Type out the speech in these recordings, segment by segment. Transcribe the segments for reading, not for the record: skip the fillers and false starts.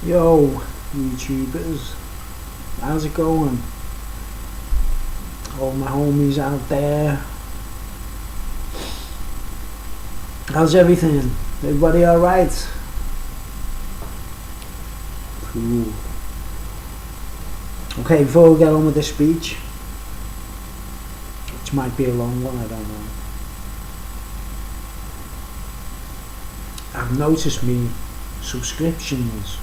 Yo, YouTubers, how's it going? All my homies out there, how's everything? Everybody alright? Cool. Okay, before we get on with the speech, which might be a long one, I don't know. I've noticed me subscribers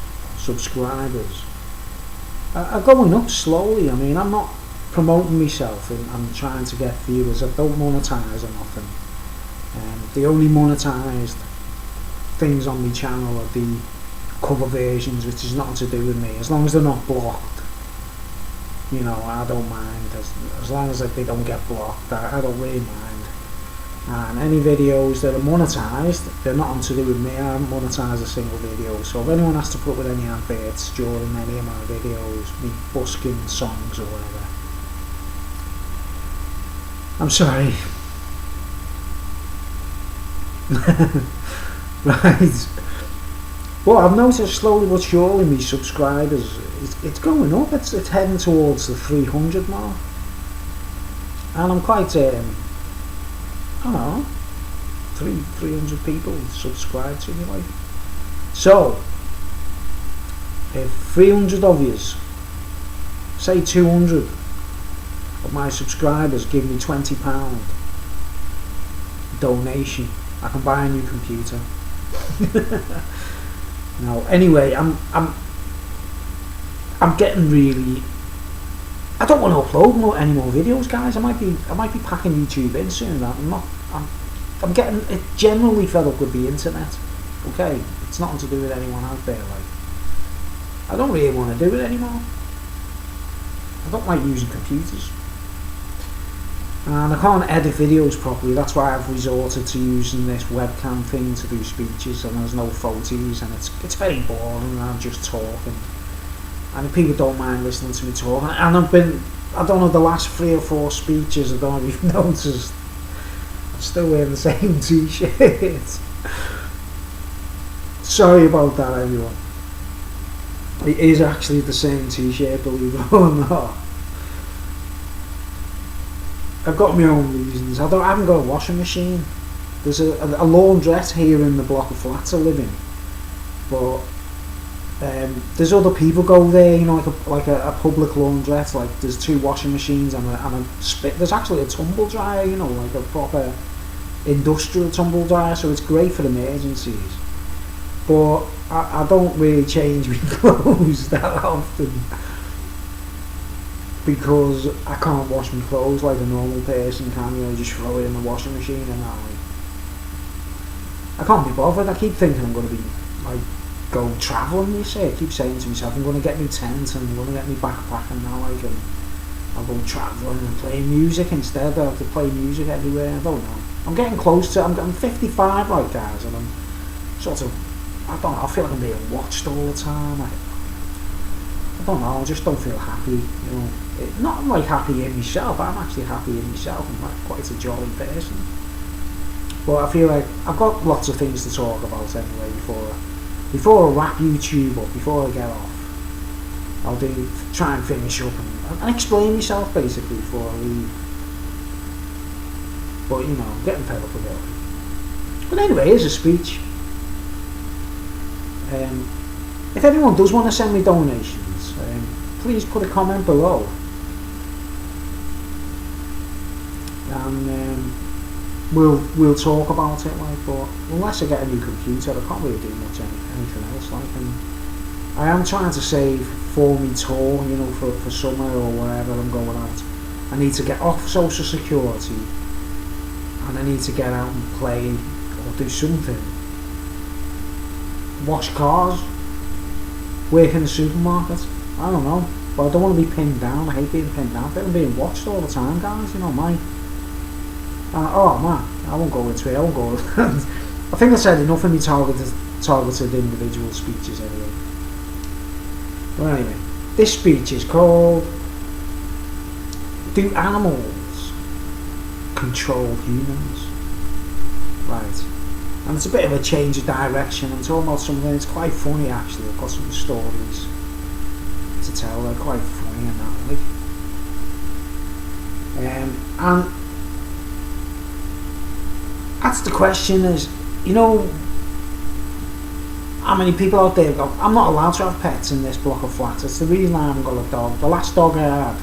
are going up slowly. I mean, I'm not promoting myself and I'm trying to get viewers. I don't monetize or nothing. The only monetized things on my channel are the cover versions, which is nothing to do with me. As long as they're not blocked, you know, I don't mind. As long as they don't get blocked, I don't really mind. And any videos that are monetized, they're not to do with me. I haven't monetized a single video. So if anyone has to put with any adverts during any of my videos, me busking songs or whatever, I'm sorry. Right. Well, I've noticed slowly but surely me subscribers, it's going up. It's heading towards the 300 mark. And I'm quite I don't know, 300 people subscribe to me, like. So, if 300 of yous, say 200 of my subscribers give me £20 donation, I can buy a new computer. No, anyway, I'm getting really. I don't want to upload any more videos, guys. I might be packing YouTube in soon. I'm getting generally fed up with the internet. Okay, it's nothing to do with anyone out there. Like, I don't really want to do it anymore. I don't like using computers, and I can't edit videos properly. That's why I've resorted to using this webcam thing to do speeches, and there's no photos, and it's very boring. And I'm just talking. And if people don't mind listening to me talk, and I don't know, the last 3 or 4 speeches, I don't know if you've noticed, I'm still wearing the same t-shirt. Sorry about that, everyone. It is actually the same t-shirt, believe it or not. I've got my own reasons. I haven't got a washing machine. There's a laundrette here in the block of flats I live in, but there's other people go there, you know, like a public laundrette. Like, there's 2 washing machines and a spit. There's actually a tumble dryer, you know, like a proper industrial tumble dryer. So it's great for emergencies. But I don't really change my clothes that often because I can't wash my clothes like a normal person can. You know, just throw it in the washing machine and that. Like, I can't be bothered. I keep thinking I'm going to be like go travelling. You see, I keep saying to myself, I'm going to get me tent and I'm going to get me backpack and now, like, and I'll go travelling and play music instead. I have to play music everywhere. I don't know. I'm getting close to. I'm 55, right, guys, and I'm sort of. I don't know. I feel like I'm being watched all the time. I don't know. I just don't feel happy. You know, not like happy in myself. I'm actually happy in myself. I'm like quite a jolly person. But I feel like I've got lots of things to talk about anyway before I wrap YouTube up, before I get off. I'll try and finish up and explain myself basically before I leave. But you know, I'm getting fed up with it. But anyway, here's a speech. If anyone does want to send me donations, please put a comment below. And we'll talk about it, like. But unless I get a new computer, I can't really do much anything else, like. And I am trying to save for me tour, you know, for summer or wherever I'm going out. I need to get off social security, and I need to get out and play or do something. Wash cars, work in the supermarket. I don't know, but I don't want to be pinned down. I hate being pinned down. I feel I'm being watched all the time, guys. You know, oh man, I won't go into it. I won't go. I think I said enough of me targeted individual speeches anyway. But anyway, this speech is called "Do Animals Control Humans?" Right. And it's a bit of a change of direction. I'm talking about something that's quite funny actually. I've got some stories to tell. They're quite funny and that, like. And that's the question is, you know, how many people out there go, I'm not allowed to have pets in this block of flats. It's the reason I haven't got a dog. The last dog I had,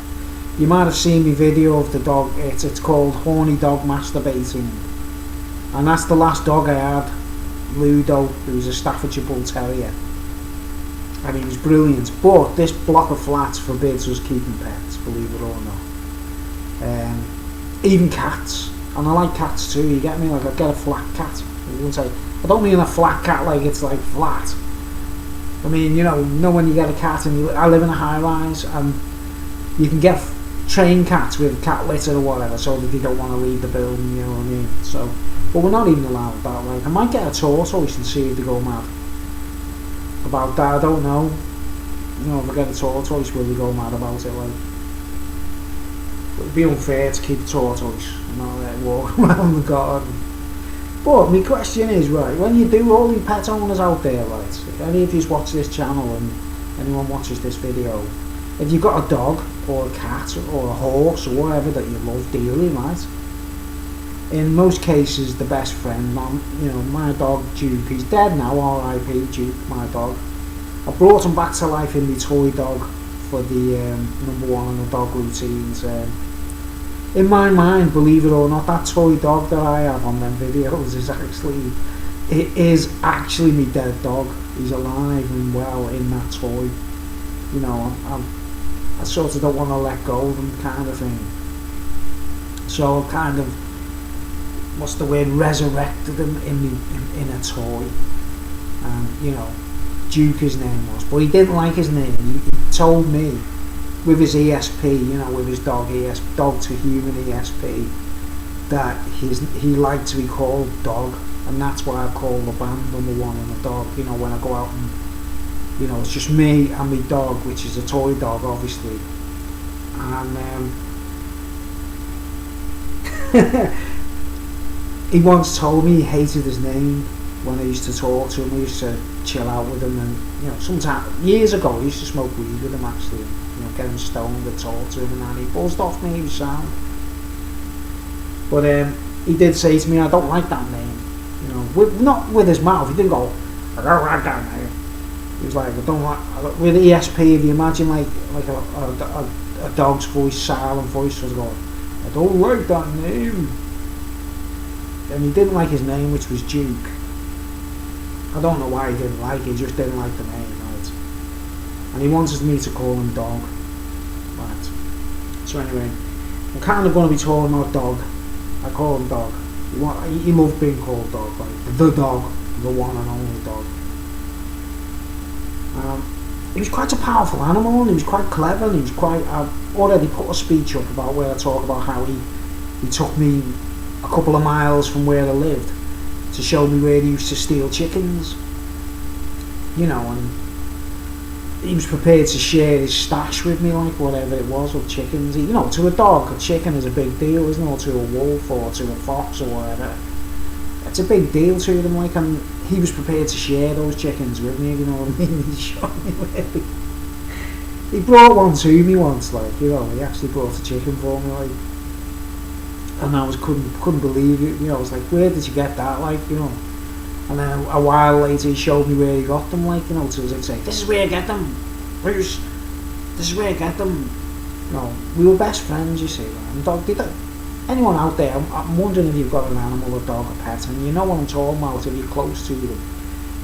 you might have seen me video of the dog. It's called Horny Dog Masturbating. And that's the last dog I had, Ludo, who was a Staffordshire Bull Terrier. And he was brilliant. But this block of flats forbids us keeping pets, believe it or not. Even cats. And I like cats too, you get me? Like, I get a flat cat. I don't mean a flat cat like it's like flat. I mean, you know when you get a cat, and I live in a high rise, and you can get trained cats with cat litter or whatever, so that they don't want to leave the building, you know what I mean? So, but we're not even allowed that. Like, I might get a tortoise and see if they go mad about that. I don't know. You know, if I get a tortoise, will they go mad about it? Like, it would be unfair to keep a tortoise and not let it walk around the garden. But my question is, right, when you do, all you pet owners out there, right, if any of you watch this channel and anyone watches this video, if you've got a dog or a cat or a horse or whatever that you love dearly, right, in most cases the best friend, you know, my dog Duke, he's dead now, R.I.P. Duke, my dog. I brought him back to life in the toy dog for the number one on the dog routines. In my mind, believe it or not, that toy dog that I have on them videos is actually my dead dog. He's alive and well in that toy. You know, I sort of don't want to let go of him, kind of thing. So I've kind of, what's the word, resurrected him in a toy. And, you know, Duke his name was, but he didn't like his name. He told me, with his ESP, you know, with his dog to human ESP, that he liked to be called Dog, and that's why I call the band number one on the dog. You know, when I go out and, you know, it's just me and my dog, which is a toy dog, obviously. And he once told me he hated his name when I used to talk to him. I used to chill out with him, and, you know, sometimes years ago I used to smoke weed with him actually. You know, get him stoned and talk to him, and then he buzzed off me, he was sound. But he did say to me, I don't like that name. You know, not with his mouth, he didn't go, I don't like that name. He was like, I don't like, with ESP, if you imagine like a dog's voice, silent voice, was going, I don't like that name. And he didn't like his name, which was Duke. I don't know why he didn't like it, he just didn't like the name, right? And he wanted me to call him Dog, right? So anyway, I'm kind of going to be talking about Dog. I call him Dog. He loved being called Dog, right? The dog, the one and only dog. He was quite a powerful animal, and he was quite clever, and he was quite, I've already put a speech up about where I talk about how he took me a couple of miles from where I lived to show me where he used to steal chickens, you know, and he was prepared to share his stash with me, like whatever it was, of chickens. You know, to a dog, a chicken is a big deal, isn't it? Or to a wolf, or to a fox, or whatever. It's a big deal to them, like, and he was prepared to share those chickens with me, you know what I mean? He showed me where he brought one to me once, like, you know, he actually brought a chicken for me, like. And I couldn't believe it, you know. I was like, where did you get that, like, you know? And then a while later he showed me where he got them, like, you know, to say, this is where I get them, Bruce, this is where I get them. You know, we were best friends, you see. And dog, anyone out there, I'm wondering if you've got an animal, a dog, a pet, and you know what I'm talking about, if you're close to them,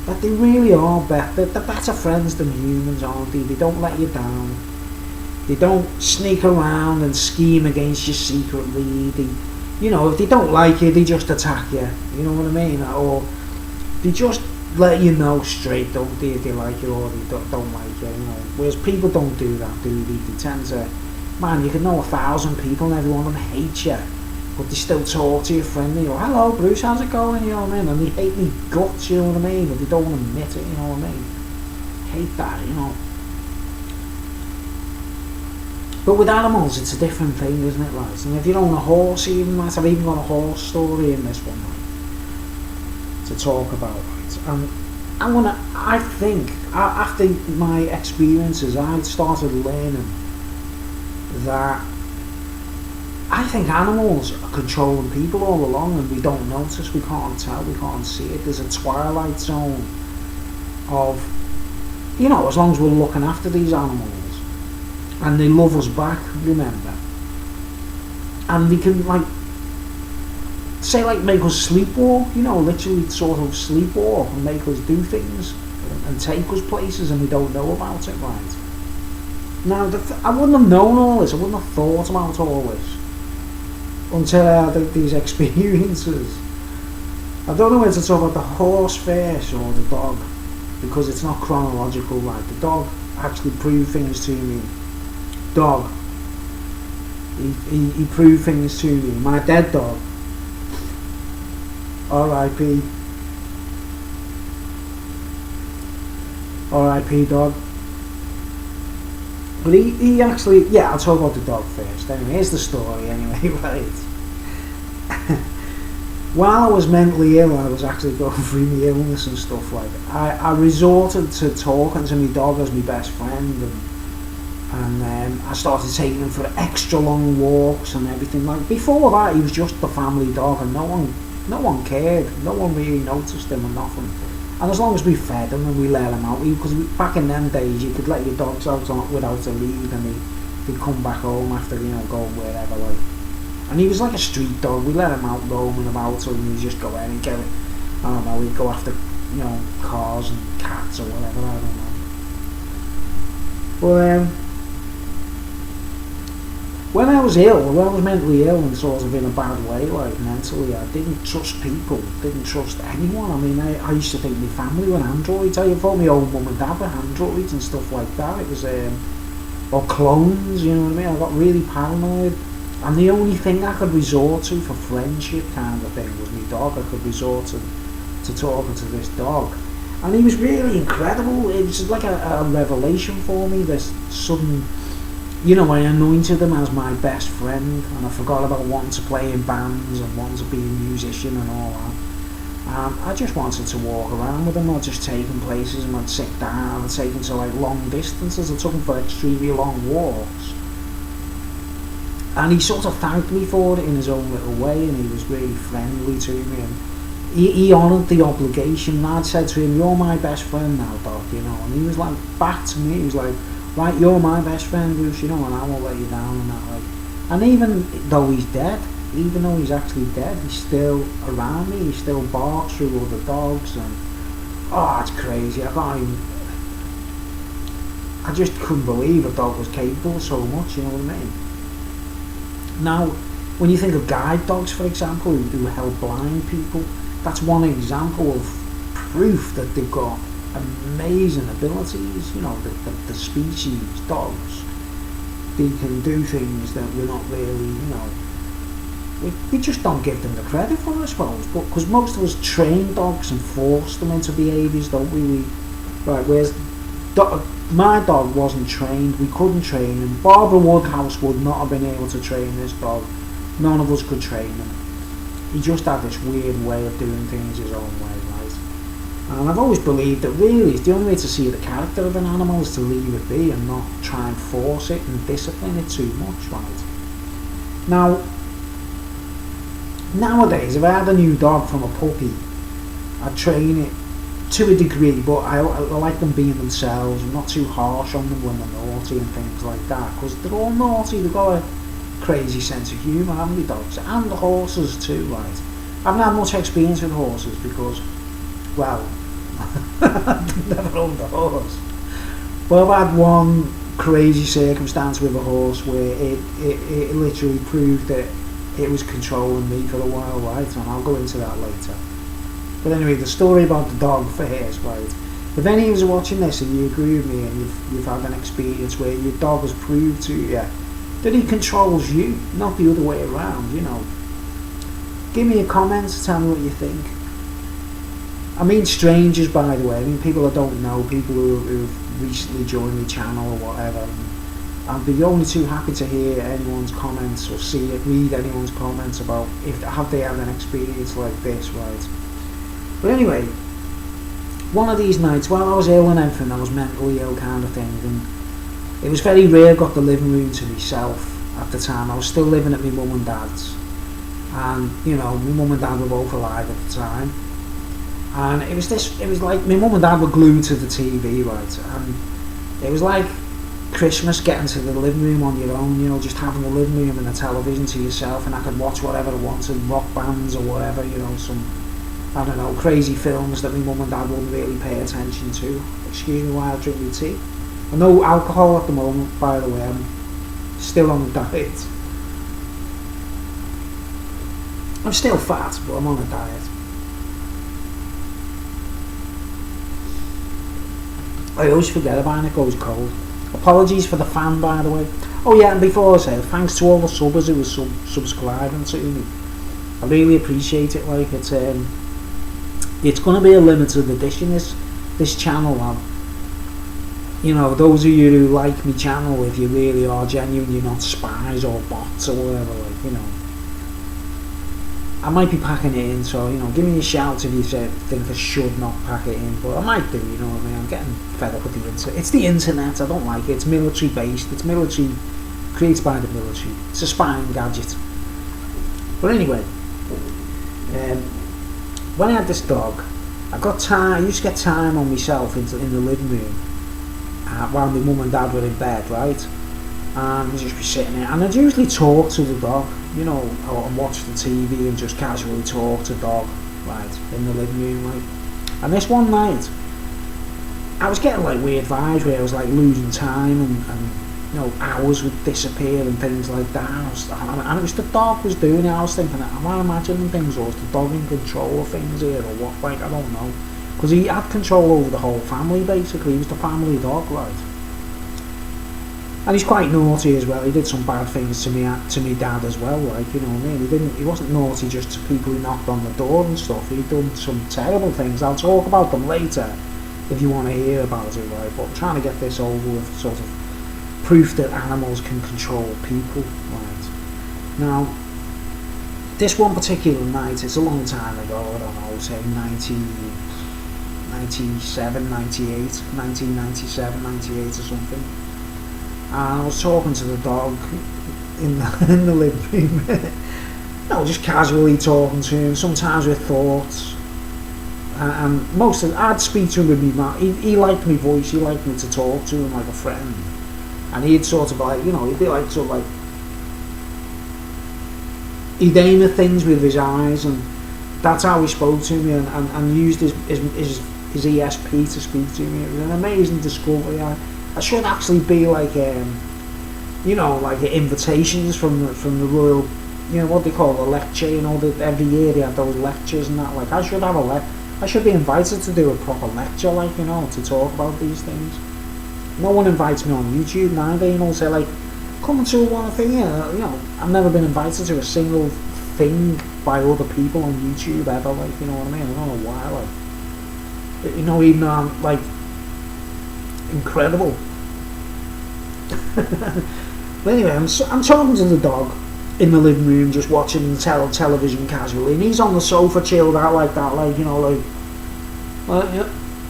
that they really are better, they're better friends than humans, aren't they? They don't let you down. They don't sneak around and scheme against you secretly. You know, if they don't like you, they just attack you. You know what I mean? Or they just let you know straight, don't they, if they like you or they don't like you. You know, whereas people don't do that, do they? They tend to, man, you can know 1,000 people and every one of them hates you, but they still talk to you friendly. Or, hello, Bruce, how's it going? You know what I mean? And they hate me guts. You know what I mean? But they don't want to admit it. You know what I mean? Hate that. You know. But with animals, it's a different thing, isn't it, right? And if you own a horse, even, right, I've even got a horse story in this one, right? It's to talk about, right? I think after my experiences, I started learning that I think animals are controlling people all along, and we don't notice, we can't tell, we can't see it. There's a twilight zone of, as long as we're looking after these animals, and they love us back, remember. And they can, make us sleepwalk, literally sort of sleepwalk and make us do things and take us places, and we don't know about it, right? Now, I wouldn't have known all this, I wouldn't have thought about all this until I had these experiences. I don't know whether to talk about the horse first or the dog, because it's not chronological, right? The dog actually proved things to me. Dog. He proved things to me. My dead dog. R.I.P. R.I.P. dog. But he actually, I'll talk about the dog first. Anyway, here's the story anyway, right? While I was mentally ill, I was actually going through my illness and stuff like that. I resorted to talking to my dog as my best friend, and I started taking him for extra long walks and everything. Like, before that, he was just the family dog, and no one cared. No one really noticed him or nothing. And as long as we fed him and we let him out, because back in them days you could let your dogs out without a lead, and they'd come back home after going wherever, like. And he was like a street dog. We let him out roaming about, so he'd just go in and get it. I don't know. He'd go after cars and cats or whatever. I don't know. But when I was mentally ill and sort of in a bad way, like mentally, I didn't trust people, didn't trust anyone. I mean, I used to think my family were androids. I thought my old mum and dad were androids and stuff like that. It was, or clones, you know what I mean? I got really paranoid. And the only thing I could resort to for friendship kind of thing was my dog. I could resort to talking to this dog. And he was really incredible. It was like a revelation for me, this sudden... I anointed him as my best friend, and I forgot about wanting to play in bands and wanting to be a musician and all that. I just wanted to walk around with him. I'd just take him places, and I'd sit down and take him to long distances. I took him for extremely long walks. And he sort of thanked me for it in his own little way, and he was really friendly to me, and he honoured the obligation. I'd said to him, "You're my best friend now, dog," and he was like, back to me, he was like, "Right, you're my best friend, Bruce, and I won't let you down," and that, like. And even though he's dead, even though he's actually dead, he's still around me, he still barks through other dogs, and it's crazy. I just couldn't believe a dog was capable of so much, you know what I mean? Now, when you think of guide dogs, for example, who help blind people, that's one example of proof that they've got amazing abilities. The species dogs, they can do things that we're not really, we just don't give them the credit for, I suppose. But because most of us train dogs and force them into behaviours, don't we? Whereas my dog wasn't trained. We couldn't train him. Barbara Woodhouse would not have been able to train this dog. None of us could train him. He just had this weird way of doing things his own way, right? And I've always believed that really the only way to see the character of an animal is to leave it be and not try and force it and discipline it too much, right? Now, nowadays, if I had a new dog from a puppy, I'd train it to a degree, but I like them being themselves. I'm not too harsh on them when they're naughty and things like that, because they're all naughty. They've got a crazy sense of humour, haven't they, dogs? And the horses too, right? I haven't had much experience with horses because, well, I've never owned a horse. But I've had one crazy circumstance with a horse where it literally proved that it was controlling me for a while, right? And I'll go into that later. But anyway, the story about the dog first, right? If any of you are watching this and you agree with me and you've had an experience where your dog has proved to you that he controls you, not the other way around, give me a comment, tell me what you think. I mean strangers, by the way. I mean people I don't know, people who've recently joined the channel or whatever. I'd be only too happy to hear anyone's comments or read anyone's comments about have they had an experience like this, right? But anyway, one of these nights, while I was ill and everything, I was mentally ill kind of thing, and it was very rare I got the living room to myself at the time. I was still living at my mum and dad's, and you know, my mum and dad were both alive at the time, and it was like my mum and dad were glued to the TV, right, and it was like Christmas, getting to the living room on your own, you know, just having the living room and the television to yourself, and I could watch whatever I wanted, rock bands or whatever, you know, some, I don't know, crazy films that my mum and dad wouldn't really pay attention to. Excuse me while I drink my tea. And no alcohol at the moment, by the way, I'm still on the diet. I'm still fat, but I'm on a diet. I always forget about it, it goes cold. Apologies for the fan, by the way. Oh yeah, and before I say, thanks to all the subbers who were subscribing to me. I really appreciate it. Like, it's going to be a limited edition, this channel. You know, those of you who like me channel, if you really are genuine, you're not spies or bots or whatever, like, you know, I might be packing it in, so, you know, give me a shout if you think I should not pack it in, but I might do, you know what I mean. I'm getting fed up with the internet. It's the internet, I don't like it. It's military based, it's military, created by the military. It's a spying gadget. But anyway, when I had this dog, I used to get time on myself in the living room while my mum and dad were in bed, right? And I'd just be sitting there, and I'd usually talk to the dog, you know, and watch the TV and just casually talk to the dog, right, in the living room, like. And this one night, I was getting like weird vibes where I was like losing time, and you know, hours would disappear and things like that. And it was the dog was doing it. I was thinking, am I imagining things, or is the dog in control of things here, or what? Like, I don't know, because he had control over the whole family basically. He was the family dog, right? And he's quite naughty as well. He did some bad things to me dad as well, like, you know what I mean. He wasn't naughty just to people who knocked on the door and stuff. He'd done some terrible things. I'll talk about them later if you want to hear about it, right? But I'm trying to get this over with, sort of proof that animals can control people, right? Now, this one particular night, it's a long time ago, I don't know, say 1997, 98 or something. And I was talking to the dog in the living room. You know, just casually talking to him, sometimes with thoughts. And most of I'd speak to him with me mouth. He liked my voice, he liked me to talk to him like a friend. And he'd sort of like, you know, he'd be like sort of like, he'd aim at things with his eyes, and that's how he spoke to me, and used his ESP to speak to me. It was an amazing discovery. I should actually be like, you know, like invitations from the Royal, you know, what they call a lecture, you know, that every year they have those lectures and that. Like, I should have I should be invited to do a proper lecture, like, you know, to talk about these things. No one invites me on YouTube neither, you know, say like, come to one thing, you know, I've never been invited to a single thing by other people on YouTube ever, like, you know what I mean. I don't know why, like, you know, even though I'm like incredible. But anyway, I'm talking to the dog in the living room, just watching television casually, and he's on the sofa chilled out like that, like, you know, like yeah,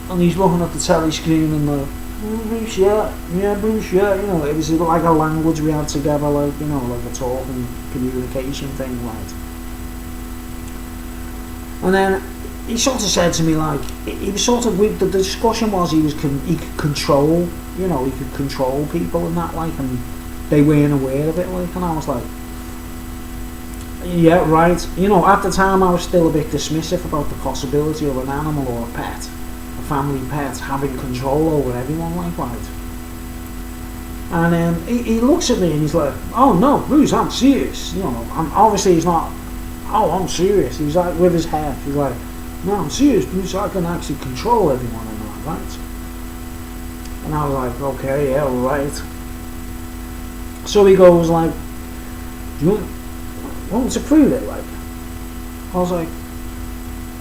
and he's looking at the telly screen and like, Bruce, yeah, Bruce, yeah, you know, it was like a language we had together, like, you know, like a talking communication thing, right? And then he sort of said to me, like, he was sort of, the discussion was he could control, you know, he could control people and that, like, and they weren't aware of it, like, and I was like, yeah, right. You know, at the time I was still a bit dismissive about the possibility of an animal or a pet, a family pet, having control over everyone, like, right. And he looks at me and he's like, oh no, Bruce, I'm serious, you know, obviously he's not, oh, I'm serious, he's like, with his head, he's like, no, I'm serious, Bruce, I can actually control everyone and that, right? And I was like, okay, yeah, right. So he goes like, do you want to prove it, like? I was like,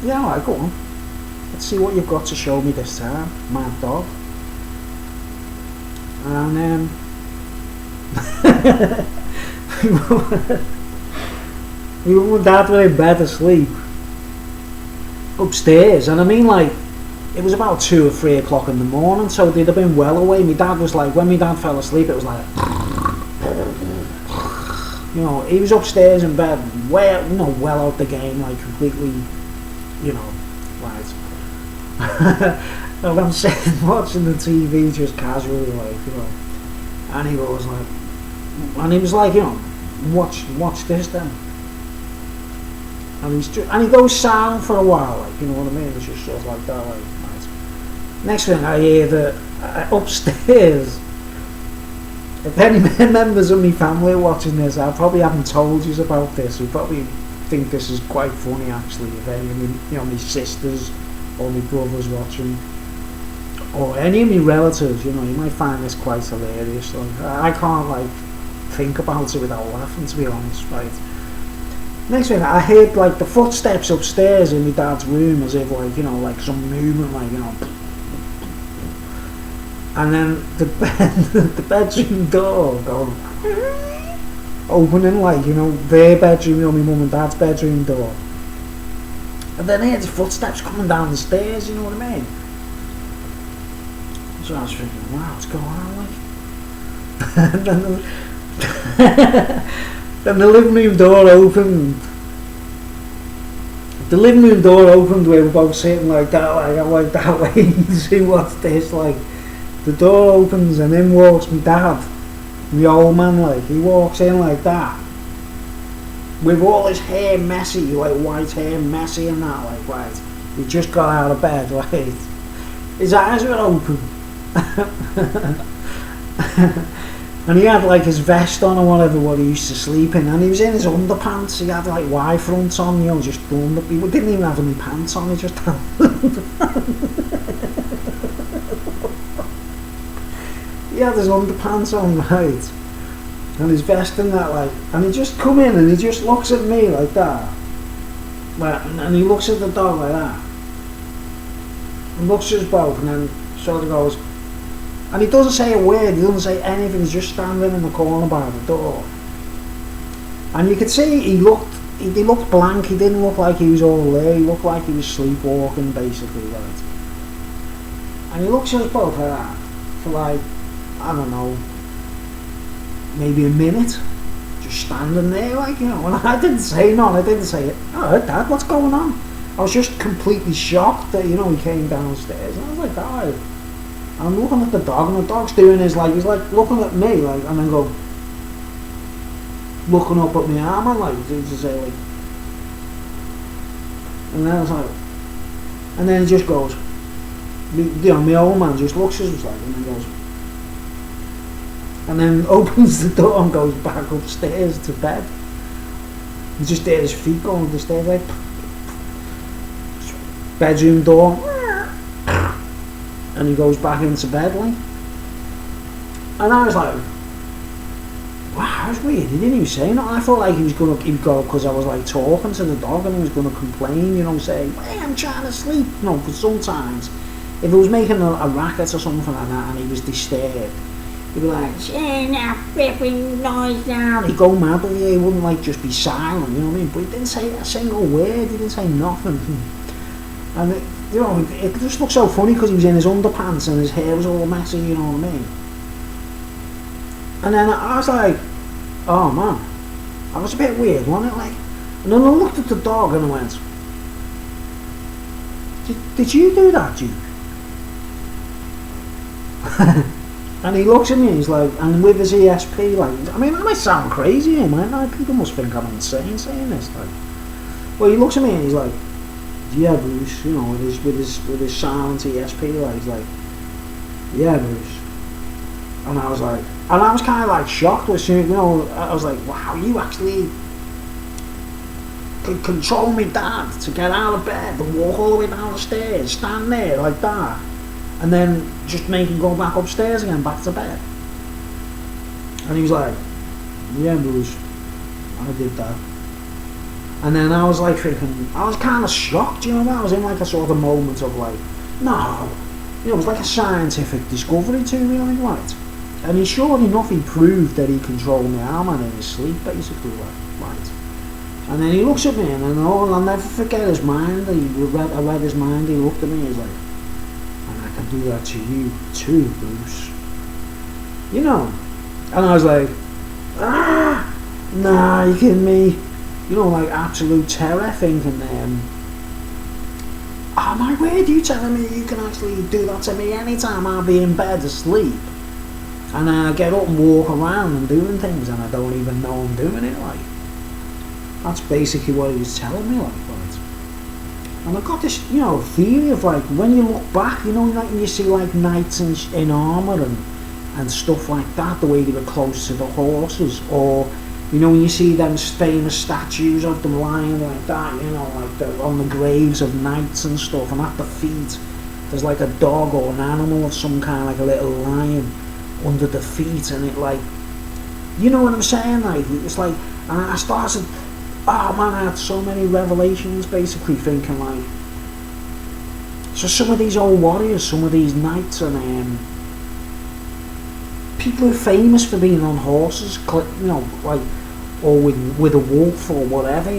yeah, alright, go on. Let's see what you've got to show me this time, mad dog. And my mum and dad were in bed asleep. upstairs, and I mean like it was about 2 or 3 o'clock in the morning, so they'd have been well away. My dad was like, when my dad fell asleep, it was like, you know, he was upstairs in bed, well, you know, well out the game, like completely, you know, right. And I'm sitting watching the TV just casually, like, you know, and he was like, and he was like, you know, watch this then. And he goes silent for a while, like, you know what I mean? It's just sort of like that, like, right. Next thing I hear that upstairs, if any members of my family are watching this, I probably haven't told you about this. You probably think this is quite funny, actually. If any of me, you know, my sisters or my brothers watching, or any of my relatives, you know, you might find this quite hilarious. Like, I can't like think about it without laughing, to be honest, right? Next thing, I heard like the footsteps upstairs in my dad's room, as if like, you know, like some movement, like, you know. And then the bedroom door going, opening, like, you know, their bedroom, you know, my mum and dad's bedroom door. And then I heard the footsteps coming down the stairs, you know what I mean? So I was thinking, wow, what's going on, like? And then the living room door opened. The living room door opened, we were both sitting like that, like that way, you see what's this, like. The door opens and in walks my dad, my old man, like, he walks in like that, with all his hair messy, like white hair messy and that, like, right, he just got out of bed, right, his eyes were open, and he had like his vest on or whatever, what he used to sleep in, and he was in his underpants, he had like Y fronts on, you know, just done up, he didn't even have any pants on, he just had he had his underpants on, right, and his vest and that, like, and he just come in and he just looks at me like that, like, and he looks at the dog like that, and looks at us both, and then sort of goes, and he doesn't say a word, he doesn't say anything, he's just standing in the corner by the door, and you could see he looked blank, he didn't look like he was all there, he looked like he was sleepwalking, basically, right, and he looks at us both like that, for like, I don't know, maybe a minute, just standing there, like, you know, and I didn't say none, I didn't say, oh, Dad, what's going on? I was just completely shocked that, you know, he came downstairs, and I was like, oh, I'm looking at the dog, and the dog's doing his, like, he's like looking at me, like, and then go, looking up at my arm, and like, to say, like, and then I was like, and then he just goes, you know, my old man just looks at us like, and then goes, and then opens the door and goes back upstairs to bed. You just hear his feet going up the stairs, like, bedroom door, and he goes back into bed, like, and I was like, wow, that's weird, he didn't even say nothing. I thought like he'd go, because I was like talking to the dog and he was going to complain, you know, saying, hey, I'm trying to sleep, you know, because sometimes if he was making a racket or something like that and he was disturbed, he'd be like, turn that flipping noise down. He'd go mad with you, he wouldn't like just be silent, you know what I mean? But he didn't say a single word, he didn't say nothing. And it, you know, it just looked so funny because he was in his underpants and his hair was all messy, you know what I mean? And then I was like, oh man, that was a bit weird, wasn't it? Like, and then I looked at the dog and I went, did you do that, Duke? And he looks at me and he's like, and with his ESP, like, I mean, I might sound crazy here, might I? People must think I'm insane saying this, like. Well, he looks at me and he's like, yeah, Bruce, you know, with his silent ESP, like, he's like, yeah, Bruce. And I was like, and I was kind of like shocked with, you know, I was like, wow, you actually could control me dad to get out of bed and walk all the way down the stairs, stand there like that, and then just make him go back upstairs again, back to bed. And he was like, yeah, Bruce, I did that. And then I was like thinking, I was kind of shocked, you know, I was in like a sort of moment of like, no, you know, it was like a scientific discovery to me, like, right. And he, sure enough, he proved that he controlled my arm in his sleep, basically, right. And then he looks at me, and I'll never forget his mind. I read his mind. He looked at me, he's like, and I can do that to you too, Bruce. You know. And I was like, nah, you kidding me? You know, like absolute terror, thinking, oh my word, you telling me you can actually do that to me anytime I'll be in bed asleep? And I get up and walk around and doing things, and I don't even know I'm doing it, like. That's basically what he was telling me, like, right? And I've got this, theory of, like, when you look back, like, when you see, like, knights in armour and stuff like that, the way they were close to the horses, or, when you see them famous statues of them lying like that, like, on the graves of knights and stuff, and at the feet, there's, like, a dog or an animal of some kind, like a little lion, under the feet, and it, like, you know what I'm saying, like, it's like, and I started, oh man, I had so many revelations, basically thinking, like, so some of these old warriors, some of these knights, and people who are famous for being on horses, like, or with a wolf or whatever,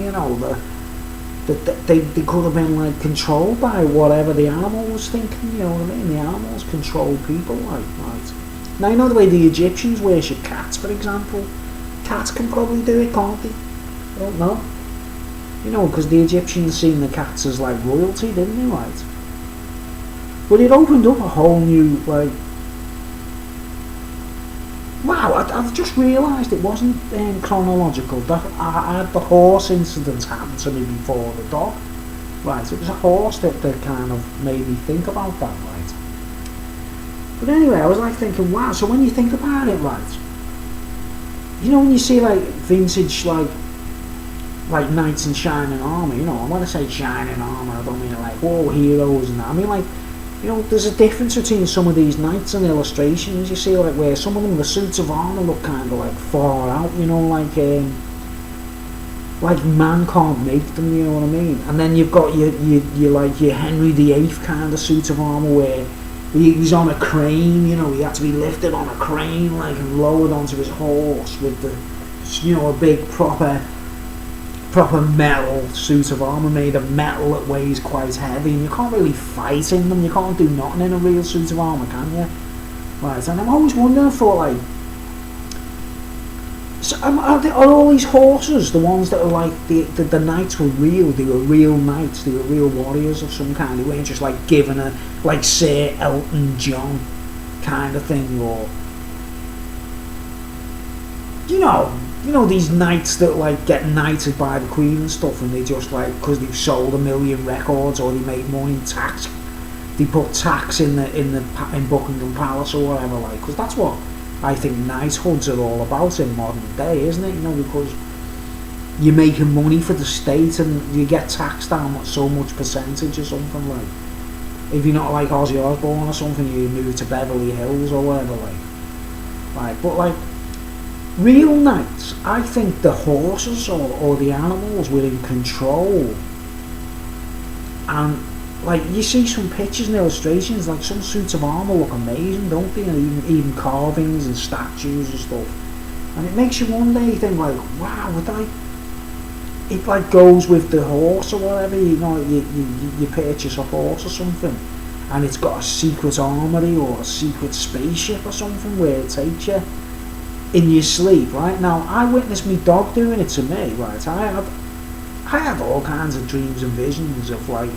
they could have been, like, controlled by whatever the animal was thinking, you know what I mean? The animals control people, like, right? Now, you know the way the Egyptians worship cats, for example? Cats can probably do it, can't they? I don't know. Because the Egyptians seen the cats as, like, royalty, didn't they, right? But it opened up a whole new, like... Wow, I've just realised it wasn't chronological. I had the horse incident happen to me before the dog. Right, it was a horse that kind of made me think about that, right? But anyway, I was, like, thinking, wow, so when you think about it, right... when you see, like, vintage, like knights in shining armour, and when I say shining armour, I don't mean like, whoa, heroes and that. I mean, like, there's a difference between some of these knights and illustrations. You see, like, where some of them, the suits of armour look kind of, like, far out, like man can't make them, you know what I mean? And then you've got your Henry VIII kind of suit of armour where he's on a crane, he had to be lifted on a crane, like, and lowered onto his horse with the, a big proper metal suit of armour made of metal that weighs quite heavy, and you can't really fight in them, you can't do nothing in a real suit of armour, can you? Right, and I'm always wondering, I thought, like, so are all these horses, the ones that are like, the knights were real, they were real knights, they were real warriors of some kind, they weren't just like given a, like Sir Elton John kind of thing, or, these knights that, like, get knighted by the Queen and stuff, and they just, like, because they've sold 1 million records or they make money, they put tax in Buckingham Palace or whatever, like, because that's what I think knighthoods are all about in modern day, isn't it? Because you're making money for the state and you get taxed down so much percentage or something, like. If you're not like Ozzy Osbourne or something, you move to Beverly Hills or whatever, like. Right, but, like, real knights, I think the horses or the animals were in control. And, like, you see some pictures and illustrations, like, some suits of armour look amazing, don't they? And even carvings and statues and stuff. And it makes you wonder, you think, like, wow, it, like, goes with the horse or whatever, you purchase a horse or something, and it's got a secret armoury or a secret spaceship or something where it takes you in your sleep, right? Now, I witnessed me dog doing it to me, right? I had all kinds of dreams and visions of, like,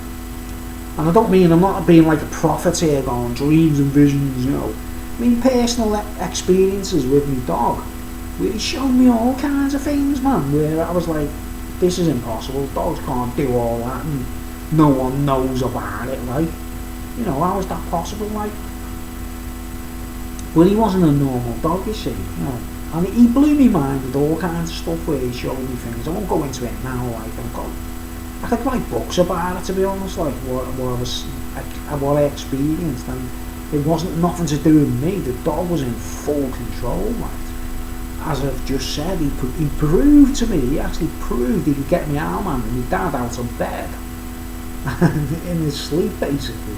and I'm not being like a prophet here going dreams and visions, I mean, personal experiences with me dog really showed me all kinds of things, man, where I was like, this is impossible, dogs can't do all that, and no one knows about it, like, how is that possible, like? Well, he wasn't a normal dog, you see, and he blew me mind with all kinds of stuff where he showed me things. I won't go into it now, like, I could write books about it, to be honest, like, what I experienced, and it wasn't nothing to do with me. The dog was in full control, like. As I've just said, he proved to me, he actually proved he could get me arm and my dad out of bed in his sleep, basically.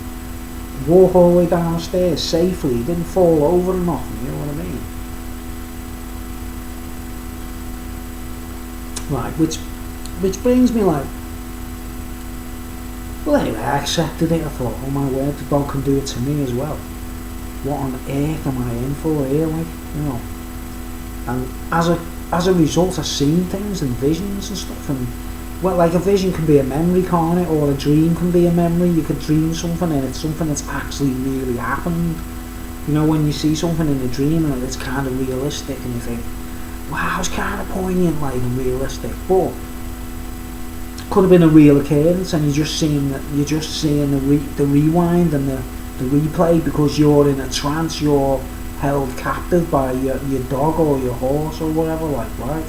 Walk all the way down the stairs safely, he didn't fall over or nothing, you know what I mean? Right, which which brings me like, well anyway, I accepted it. I thought, oh my word, the dog can do it to me as well. What on earth am I in for here, like, you know? And as a result, I've seen things and visions and stuff, and well, like a vision can be a memory, can't it? Or a dream can be a memory. You could dream something and it's something that's actually really happened. You know, when you see something in a dream and it's kind of realistic and you think, wow, it's kind of poignant, like, and realistic, but it could have been a real occurrence and you're just seeing the rewind and the replay because you're in a trance, you're held captive by your dog or your horse or whatever, like, right?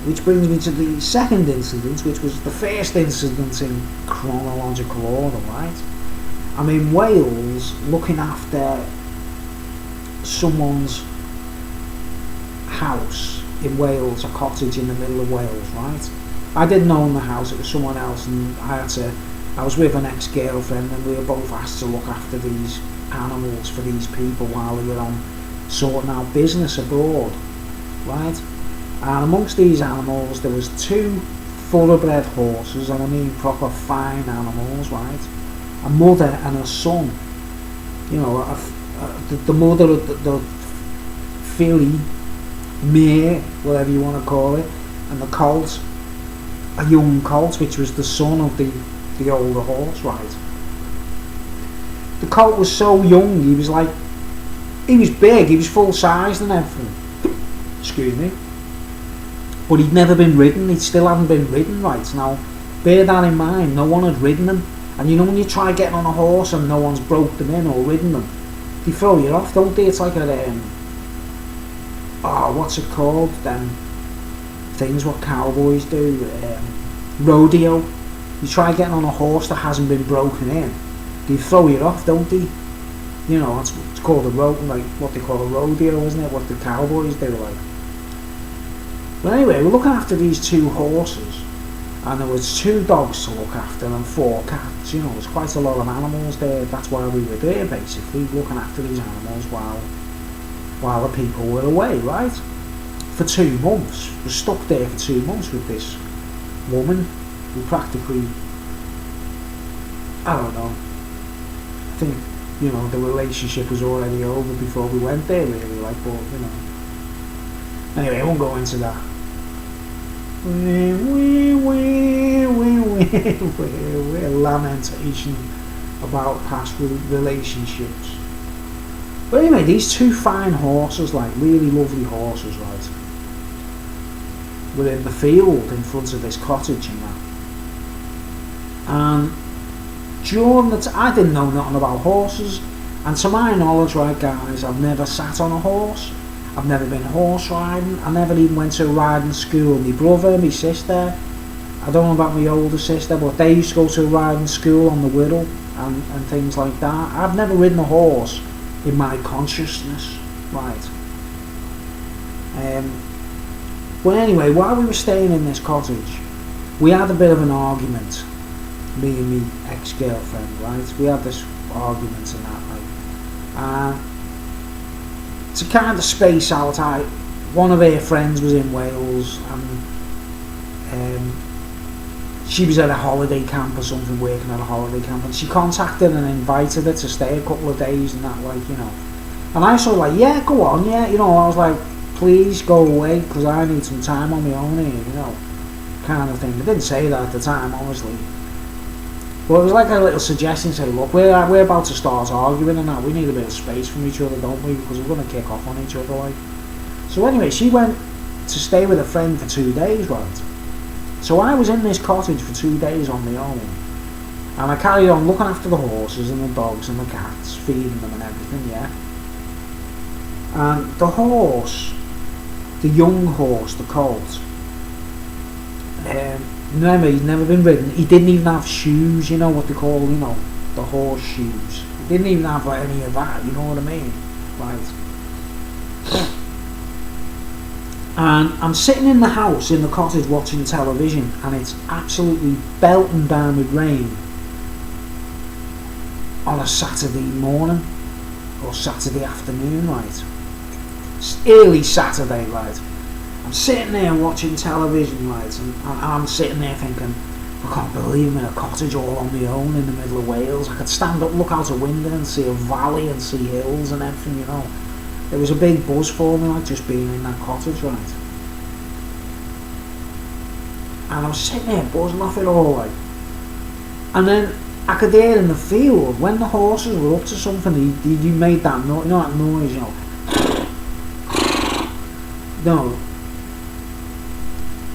Which brings me to the second incident, which was the first incident in chronological order, right? I'm in Wales looking after someone's house in Wales, a cottage in the middle of Wales, right? I didn't own the house, it was someone else, and I was with an ex-girlfriend and we were both asked to look after these animals for these people while they were on sorting out business abroad, right? And amongst these animals there was 2 thoroughbred horses, and I mean proper fine animals, right? A mother and a son. You know, the mother, the filly, mare, whatever you want to call it, and the colt, a young colt, which was the son of the older horse, right? The colt was so young, he was big, he was full sized and everything. Excuse me. But he'd never been ridden, he still hadn't been ridden, right? Now, bear that in mind, no one had ridden him. And you know when you try getting on a horse and no one's broke them in or ridden them, they throw you off, don't they? It's like a, what's it called? Them things what cowboys do, rodeo. You try getting on a horse that hasn't been broken in, they throw you off, don't they? You know, it's called like what they call a rodeo, isn't it? What the cowboys do, like. But anyway, we're looking after these 2 horses, and there was 2 dogs to look after and 4 cats. You know, there's quite a lot of animals there. That's why we were there, basically, looking after these animals while the people were away, right? For 2 months. We're stuck there for 2 months with this woman who practically, I don't know, I think, you know, the relationship was already over before we went there, really, like, but, you know. Anyway, I won't go into that. Lamentation about past relationships. But anyway, these 2 fine horses, like really lovely horses, right, were in the field in front of this cottage and that. And during I didn't know nothing about horses, and to my knowledge, right guys, I've never sat on a horse. I've never been horse riding. I never even went to a riding school. My brother, my sister, I don't know about my older sister, but they used to go to a riding school on the Wirral and things like that. I've never ridden a horse in my consciousness, right? But anyway, while we were staying in this cottage, we had a bit of an argument, me and my ex-girlfriend, right? We had this argument and that, like, to kind of space out, one of her friends was in Wales and she was at a holiday camp or something, working at a holiday camp, and she contacted and invited her to stay a couple of days and that, like, you know. And I sort of like, yeah, go on, yeah, you know, I was like, please go away because I need some time on my own here, you know, kind of thing. I didn't say that at the time, obviously. But it was like a little suggestion, say, look, we're about to start arguing and that, we need a bit of space from each other, don't we, because we're going to kick off on each other, like. So anyway, she went to stay with a friend for 2 days, right. So I was in this cottage for 2 days on my own, and I carried on looking after the horses and the dogs and the cats, feeding them and everything, yeah. And the horse, the young horse, the colt, remember, he'd never been ridden. He didn't even have shoes, you know what they call, you know, the horse shoes. He didn't even have like, any of that, you know what I mean? Right. And I'm sitting in the house, in the cottage, watching television, and it's absolutely belting down with rain on a Saturday morning, or Saturday afternoon, right? It's early Saturday, right? I'm sitting there watching television, right, and I'm sitting there thinking, I can't believe I'm in a cottage all on my own in the middle of Wales. I could stand up, look out a window and see a valley and see hills and everything, you know. It was a big buzz for me, like, just being in that cottage, right. And I was sitting there buzzing off it all, like. And then I could hear in the field, when the horses were up to something, you made that noise, you know that noise, you know. No.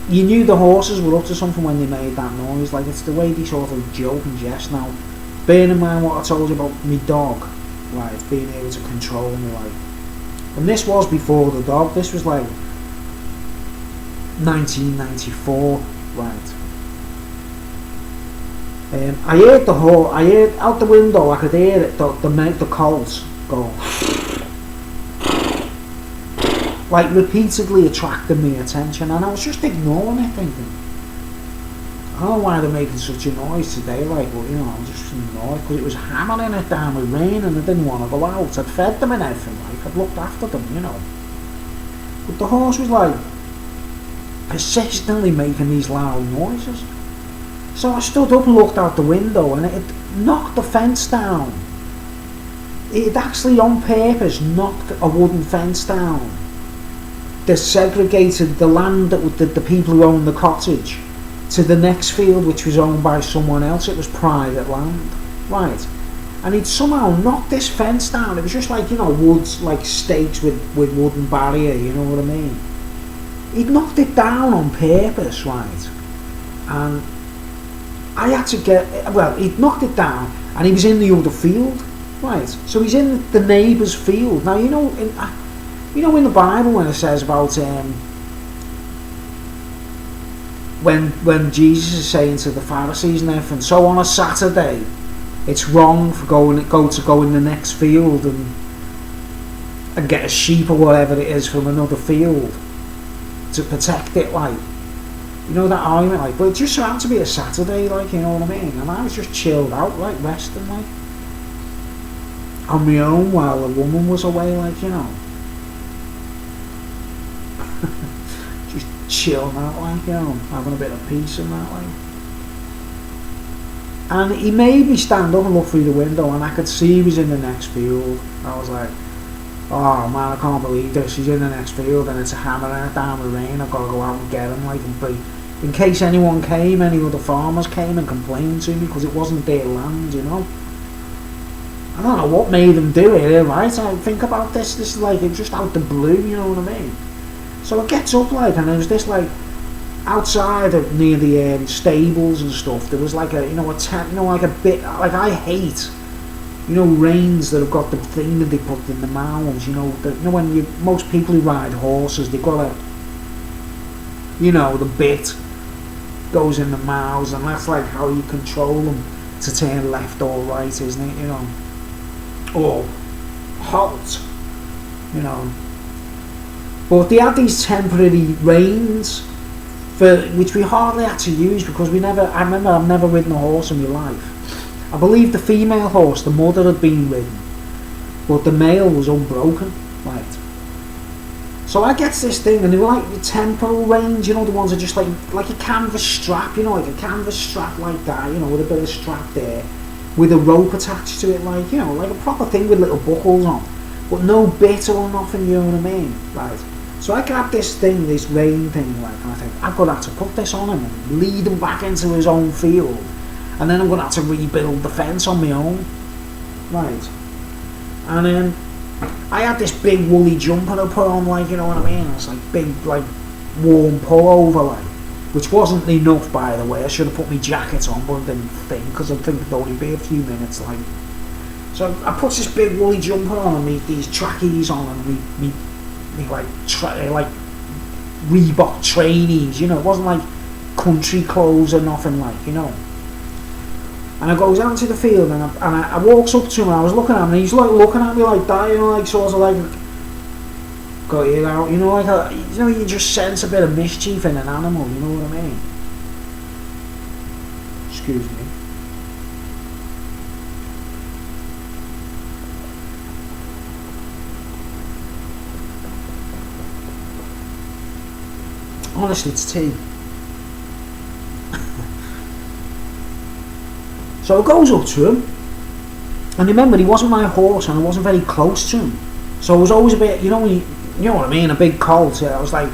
You knew the horses were up to something when they made that noise. Like, it's the way they sort of joke and jest now. Bearing in mind what I told you about me dog, right, being able to control me, like. And this was before the dog. This was like 1994, right. I heard the horse. I heard out the window. I could hear it. The colts go. Like, repeatedly attracting my attention, and I was just ignoring it, thinking, I don't know why they're making such a noise today, like, but, you know, I'm just annoyed, because it was hammering it down with rain, and I didn't want to go out. I'd fed them and everything, like, I'd looked after them, you know. But the horse was, like, persistently making these loud noises. So I stood up and looked out the window, and it knocked the fence down. It actually, on purpose, knocked a wooden fence down. They segregated the land that the people who owned the cottage to the next field, which was owned by someone else. It was private land, right? And he'd somehow knocked this fence down. It was just like, you know, woods, like stakes with wooden barrier, you know what I mean? He'd knocked it down on purpose, right? And I had to get, well, he'd knocked it down, and he was in the other field, right? So he's in the neighbour's field. Now, you know, in the Bible when it says about when Jesus is saying to the Pharisees and everything, so on a Saturday it's wrong for go in the next field and get a sheep or whatever it is from another field to protect it, like, you know, that argument, like, but it just so happened to be a Saturday, like, you know what I mean, and I was just chilled out, like, resting, like, on my own while the woman was away, like, you know. Just chilling out, like, you know, having a bit of peace and that, like. And he made me stand up and look through the window, and I could see he was in the next field. I was like, oh man, I can't believe this, he's in the next field and it's hammering it down with rain. I've got to go out and get him, like, in case anyone came, any other farmers came and complained to me, because it wasn't their land, you know. I don't know what made them do it, right? I think about this is like, it's just out the blue, you know what I mean? So it gets up, like, and there's this, like, outside of near the stables and stuff, there was like a, you know, a tent, you know, like a bit, like, I hate, you know, reins that have got the thing that they put in the mouths, you know, when most people who ride horses, they've got a, you know, the bit goes in the mouths, and that's like how you control them to turn left or right, isn't it, you know, or halt, you know. But they had these temporary reins, which we hardly had to use, because I remember I've never ridden a horse in my life. I believe the female horse, the mother, had been ridden, but the male was unbroken, right? So I get this thing, and they were like the temporal reins, you know, the ones that are just like a canvas strap, you know, like a canvas strap like that, you know, with a bit of strap there, with a rope attached to it, like, you know, like a proper thing with little buckles on, but no bit or nothing, you know what I mean, right? So I grabbed this thing, this rein thing, like, and I think, I'm going to have to put this on him and lead him back into his own field, and then I'm going to have to rebuild the fence on my own, right? And then I had this big woolly jumper to put on, like, you know what I mean? It's like big, like, warm pullover, like, which wasn't enough, by the way. I should have put my jacket on, but I didn't think, because I think it'd only be a few minutes, like. So I put this big woolly jumper on, and these trackies on, and me like Reebok trainees, you know. It wasn't like country clothes or nothing, like, you know. And I goes out to the field, and I walks up to him, and I was looking at him, and he's like looking at me like that, you know, like sort of like, got you out, you know, like, you know, you just sense a bit of mischief in an animal, you know what I mean? Excuse me. Honestly, it's tea. So it goes up to him, and remember, he wasn't my horse, and I wasn't very close to him. So it was always a bit, you know, you know what I mean, a big colt. I was like,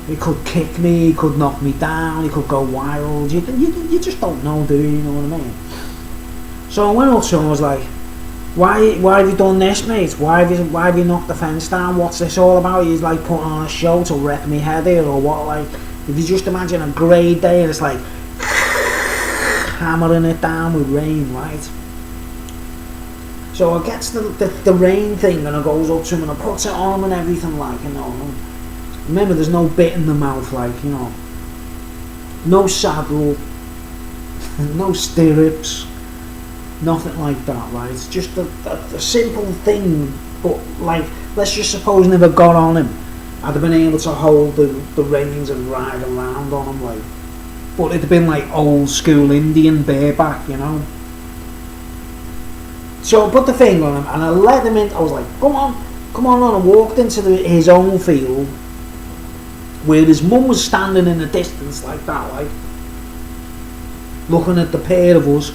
he could kick me, he could knock me down, he could go wild. You just don't know, do you? You know what I mean? So I went up to him and was like, why have you done this, mate? Why have you knocked the fence down? What's this all about? He's like putting on a show to wreck me head here, or what? Like, if you just imagine a grey day and it's like hammering it down with rain, right? So I gets the rain thing, and I goes up to him and I puts it on and everything, like, you know. Remember, there's no bit in the mouth, like, you know, no saddle, no stirrups, nothing like that, right? It's just a simple thing, but like, let's just suppose I never got on him. I'd have been able to hold the reins and ride around on him, like, but it'd have been like old school Indian bareback, you know. So I put the thing on him and I let him in. I was like, come on. I walked into his own field where his mum was standing in the distance like that, like, looking at the pair of us,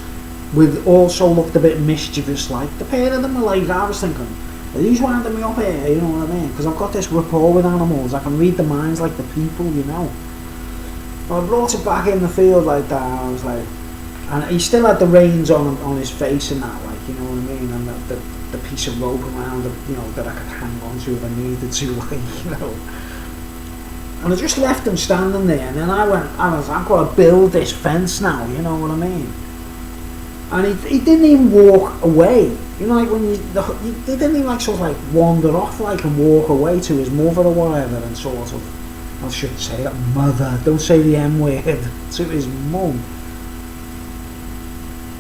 with also looked a bit mischievous, like. The pair of them were like, I was thinking, are these winding me up here, you know what I mean? Because I've got this rapport with animals, I can read the minds like the people, you know. I brought it back in the field like that, I was like, and he still had the reins on his face and that, like, you know what I mean, and the piece of rope around, you know, that I could hang on to if I needed to, like, you know. And I just left him standing there, and then I went, I've got to build this fence now, you know what I mean. And he didn't even walk away, you know, like when he didn't even like sort of like wander off, like, and walk away to his mother or whatever, and sort of, I shouldn't say that, mother, don't say the M word, to his mum.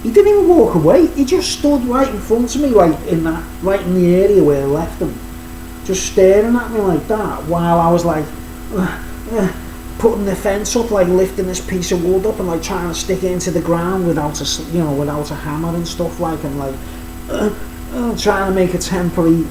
He didn't even walk away, he just stood right in front of me, right in the area where I left him, just staring at me like that, while I was like, putting the fence up, like lifting this piece of wood up and like trying to stick it into the ground without a hammer and stuff, like, and like trying to make a temporarily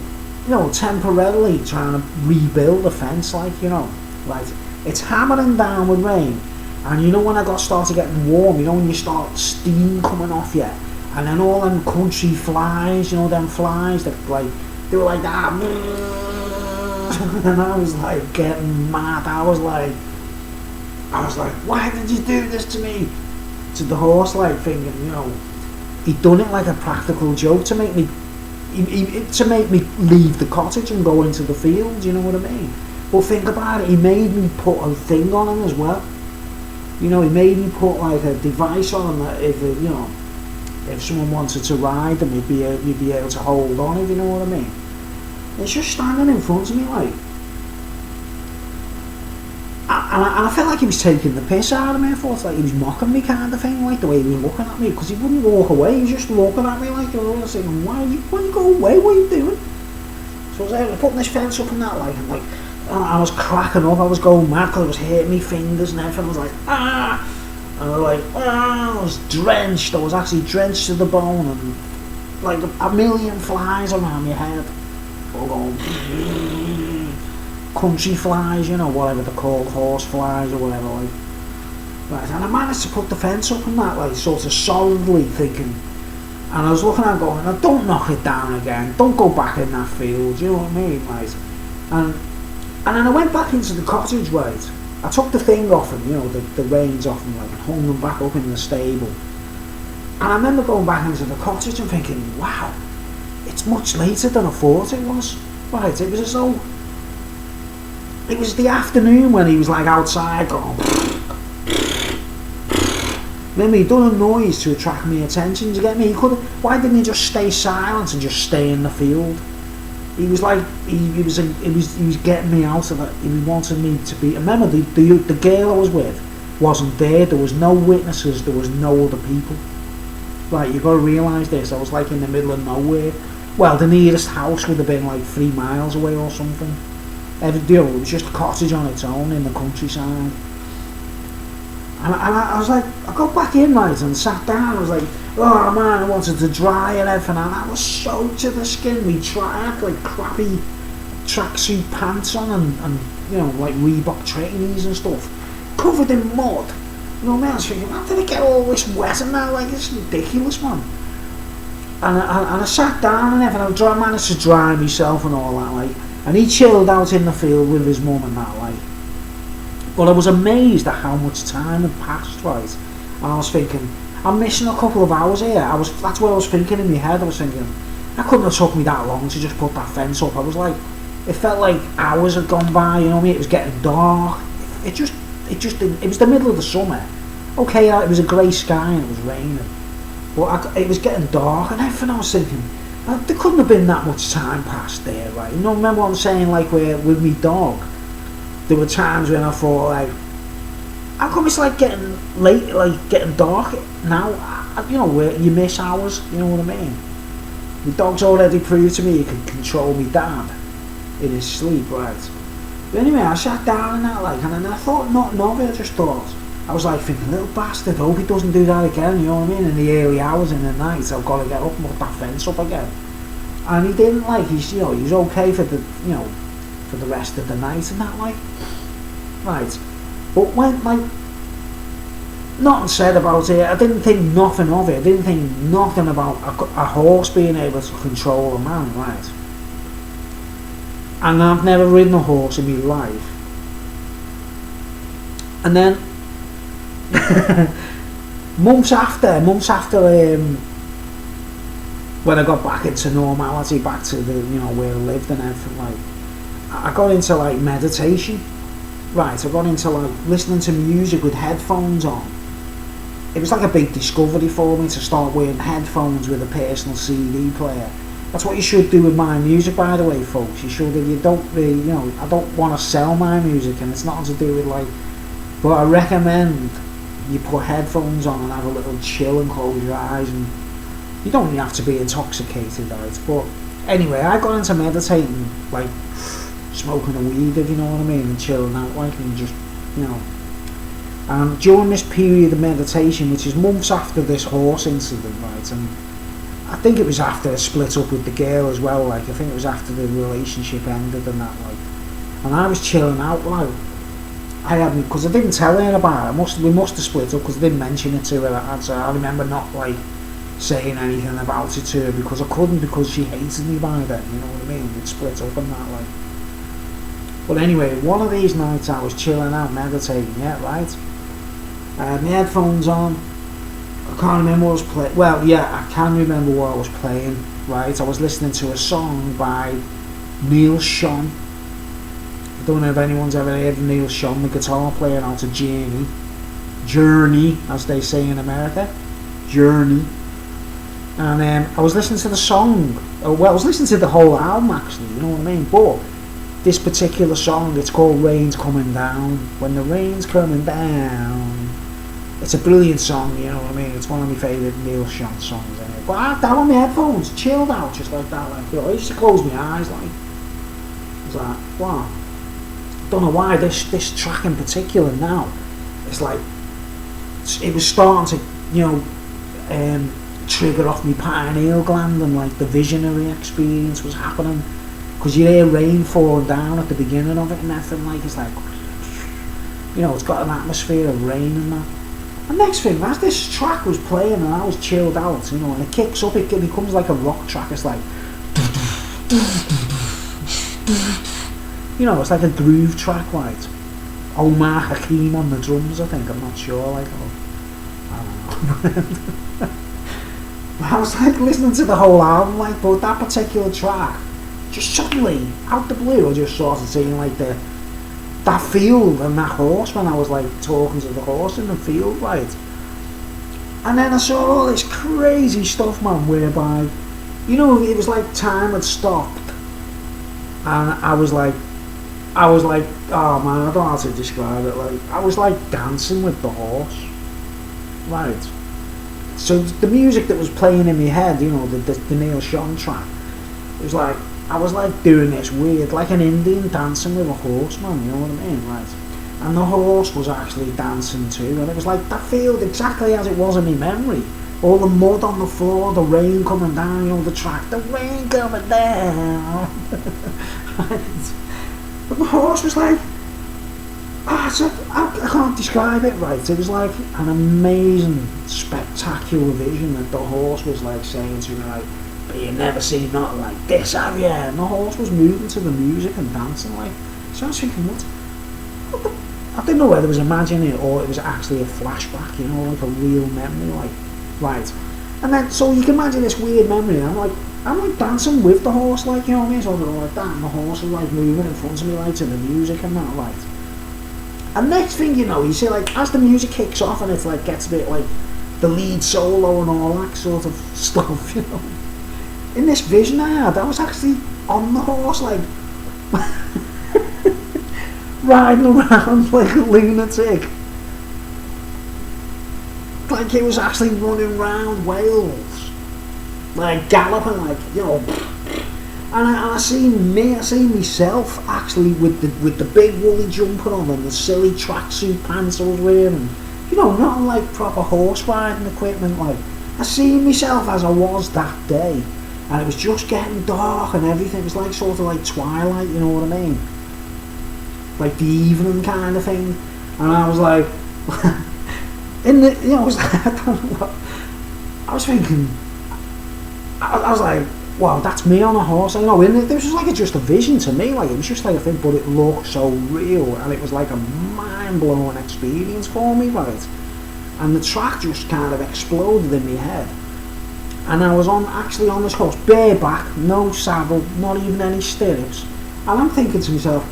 trying to rebuild the fence, like, you know, like, it's hammering down with rain, and you know when I started getting warm, you know when you start steam coming off you, and then all them country flies, you know, them flies that like, they were like that, and I was like getting mad. I was like, why did you do this to me? To the horse, like, thinking, you know, he done it like a practical joke to make me leave the cottage and go into the field, you know what I mean? But think about it, he made me put a thing on him as well. You know, he made me put like a device on him that if someone wanted to ride him, you'd be able to hold on, if you know what I mean. It's just standing in front of me, like. And I felt like he was taking the piss out of me. I thought like he was mocking me, kind of thing, like the way he was looking at me, because he wouldn't walk away. He was just looking at me like, you know, I was saying, why you go away? What are you doing? So I was putting this fence up and that, like, and like, I was cracking up. I was going mad because I was hitting me fingers and everything. I was like, ah, and I was like, ah. I was drenched. I was actually drenched to the bone, and like a million flies around my head, all going. Country flies, you know, whatever they're called, horse flies or whatever, like. Right, and I managed to put the fence up and that, like, sort of solidly, thinking, and I was looking at it going, now don't knock it down again, don't go back in that field, you know what I mean, right? And then I went back into the cottage, right? I took the thing off him, you know, the reins off him, like, and hung them back up in the stable. And I remember going back into the cottage and thinking, wow, it's much later than I thought it was. Right, it was as though it was the afternoon when he was like outside going. Remember, he'd done a noise to attract my attention. Do you get me? He could. Why didn't he just stay silent and just stay in the field? He was like he was getting me out of it. He wanted me to be. Remember, the girl I was with wasn't there. There was no witnesses. There was no other people. Right, you got to realise this. I was like in the middle of nowhere. Well, the nearest house would have been like 3 miles away or something. It was just a cottage on its own in the countryside. And I was like, I got back in, right, and sat down. I was like, oh man, I wanted to dry and everything, and I was soaked to the skin. We tried like crappy tracksuit pants on and you know, like Reebok trainees and stuff, covered in mud. You know what I mean? I was thinking, how did it get all this wet and that? Like, it's ridiculous, man. And I sat down and everything. I managed to dry myself and all that, like. And he chilled out in the field with his mum and that, like. But I was amazed at how much time had passed, right? And I was thinking, I'm missing a couple of hours here. That's what I was thinking in my head. I was thinking, that couldn't have took me that long to just put that fence up. I was like, it felt like hours had gone by, you know what I mean? It was getting dark. It was the middle of the summer. Okay, it was a grey sky and it was raining. But it was getting dark and everything. I was thinking, there couldn't have been that much time past there, right? You know, remember what I'm saying, like, with me dog? There were times when I thought, like, how come it's like getting late, like getting dark now? You know, where you miss hours, you know what I mean? The dog's already proved to me he can control me dad in his sleep, right? But anyway, I sat down and that, like, and then I thought nothing of it. I just thought, I was like thinking, little bastard, hope he doesn't do that again, you know what I mean? In the early hours in the night, I've got to get up and put that fence up again. And he didn't, like, he's okay for the, you know, for the rest of the night and that, like, right. But when, like, nothing said about it, I didn't think nothing of it, I didn't think nothing about a horse being able to control a man, right? And I've never ridden a horse in my life. And then, months after, when I got back into normality, back to the, you know, where I lived and everything, like, I got into, like, meditation. Right, I got into, like, listening to music with headphones on. It was like a big discovery for me to start wearing headphones with a personal CD player. That's what you should do with my music, by the way, folks. You should, if you don't really, you know, I don't want to sell my music and it's nothing to do with, like, but I recommend you put headphones on and have a little chill and close your eyes, and you don't really have to be intoxicated, right? But anyway, I got into meditating, like, smoking a weed, if you know what I mean, and chilling out, like, and just, you know. And during this period of meditation, which is months after this horse incident, right, and I think it was after I split up with the girl as well, like, I think it was after the relationship ended and that, like, and I was chilling out, like, because I didn't tell her about it, we must have split up, because I didn't mention it to her, I remember not, like, saying anything about it to her, because I couldn't, because she hated me by then, you know what I mean, we'd split up and that, like. But anyway, one of these nights I was chilling out, meditating, yeah, right? I had my headphones on. I can't remember what I was playing. Well, yeah, I can remember what I was playing, right? I was listening to a song by Neil Schon. I don't know if anyone's ever heard of Neil Schon, the guitar player out of Journey, as they say in America. Journey. And I was listening to the song. Well, I was listening to the whole album, actually, you know what I mean? But this particular song, it's called Rain's Coming Down. When the rain's coming down. It's a brilliant song, you know what I mean? It's one of my favourite Neil Schon songs. But I had that on my headphones, chilled out, just like that. Like, you know, I used to close my eyes, like. I was like, wow. Don't know why this track in particular now. It's like, it was starting to, you know, trigger off my pineal gland, and like the visionary experience was happening. Because you hear rain falling down at the beginning of it and everything, like, it's like, you know, it's got an atmosphere of rain and that. And next thing, as this track was playing and I was chilled out, you know, and it kicks up, it becomes like a rock track, it's like, you know, it's like a groove track, right? Omar Hakim on the drums, I think, I'm not sure, like, I don't know. I was like listening to the whole album, like, but that particular track, just suddenly, out the blue, I just started seeing, like, that field and that horse when I was, like, talking to the horse in the field, right? And then I saw all this crazy stuff, man, whereby, you know, it was like time had stopped. And I was like, oh man, I don't know how to describe it, like, I was like dancing with the horse, right? So the music that was playing in my head, you know, the Neil Schon track, it was like, I was like doing this weird, like an Indian dancing with a horse, man, you know what I mean, right? And the horse was actually dancing too, and it was like that field exactly as it was in my memory. all the mud on the floor, the rain coming down, you know, the track, the rain coming down. But the horse was like, I can't describe it right. It was like an amazing, spectacular vision that the horse was like saying to me, like, but you've never seen nothing like this, have you? And the horse was moving to the music and dancing, like. So I was thinking, what the, I didn't know whether it was imagining it or it was actually a flashback, you know, like a real memory, like, right. And then, so you can imagine this weird memory, and I'm like dancing with the horse, like, you know what I mean, sort of like that, and the horse is like moving in front of me, like, to the music and that, like. And next thing you know, you see, like, as the music kicks off and it, like, gets a bit, like, the lead solo and all that sort of stuff, you know. In this vision I had, I was actually on the horse, like, riding around like a lunatic. Like it was actually running around Wales. Like galloping, like, you know. And I seen myself actually with the big woolly jumper on and the silly tracksuit pants I was wearing. You know, not like proper horse riding equipment, like. I seen myself as I was that day. And it was just getting dark and everything. It was like sort of like twilight, you know what I mean? Like the evening kind of thing. And I was like, in the, you know, I was like, I don't know what, I was thinking, I was like, wow, that's me on a horse. I know, and this was like just a vision to me, like it was just like a thing, but it looked so real, and it was like a mind-blowing experience for me, right? And the track just kind of exploded in my head. And I was actually on this horse, bareback, no saddle, not even any stirrups. And I'm thinking to myself,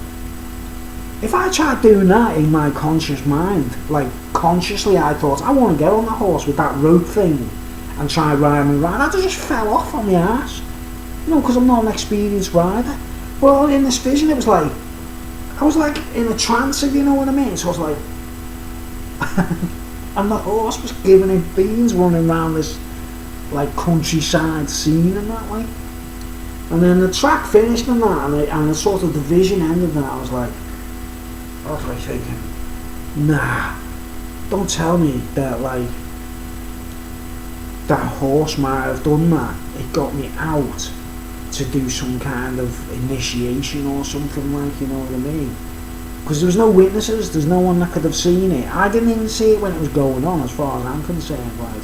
if I tried doing that in my conscious mind, like consciously I thought, I want to get on the horse with that rope thing and try riding around, I'd have just fell off on my ass. You know, because I'm not an experienced rider. Well, in this vision it was like, I was like in a trance, if you know what I mean. So I was like, and the horse was giving it beans running around this like countryside scene and that, like. And then the track finished and that, and sort of the vision ended, and I was like thinking, nah, don't tell me that like that horse might have done that. It got me out to do some kind of initiation or something, like, you know what I mean? Because there was no witnesses, there's no one that could have seen it. I didn't even see it when it was going on, as far as I'm concerned, right?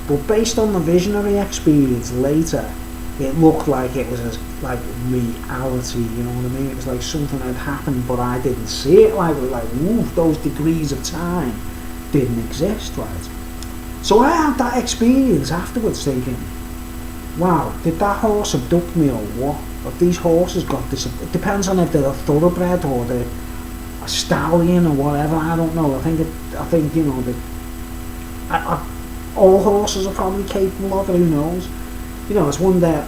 But based on the visionary experience later, it looked like it was like reality, you know what I mean? It was like something had happened, but I didn't see it. Like woof, those degrees of time didn't exist, right? So I had that experience afterwards, thinking, wow, did that horse abduct me or what? Have these horses got this? It depends on if they're a thoroughbred or they're a stallion or whatever. I don't know. I think you know that all horses are probably capable of it. Who knows? You know, it's one that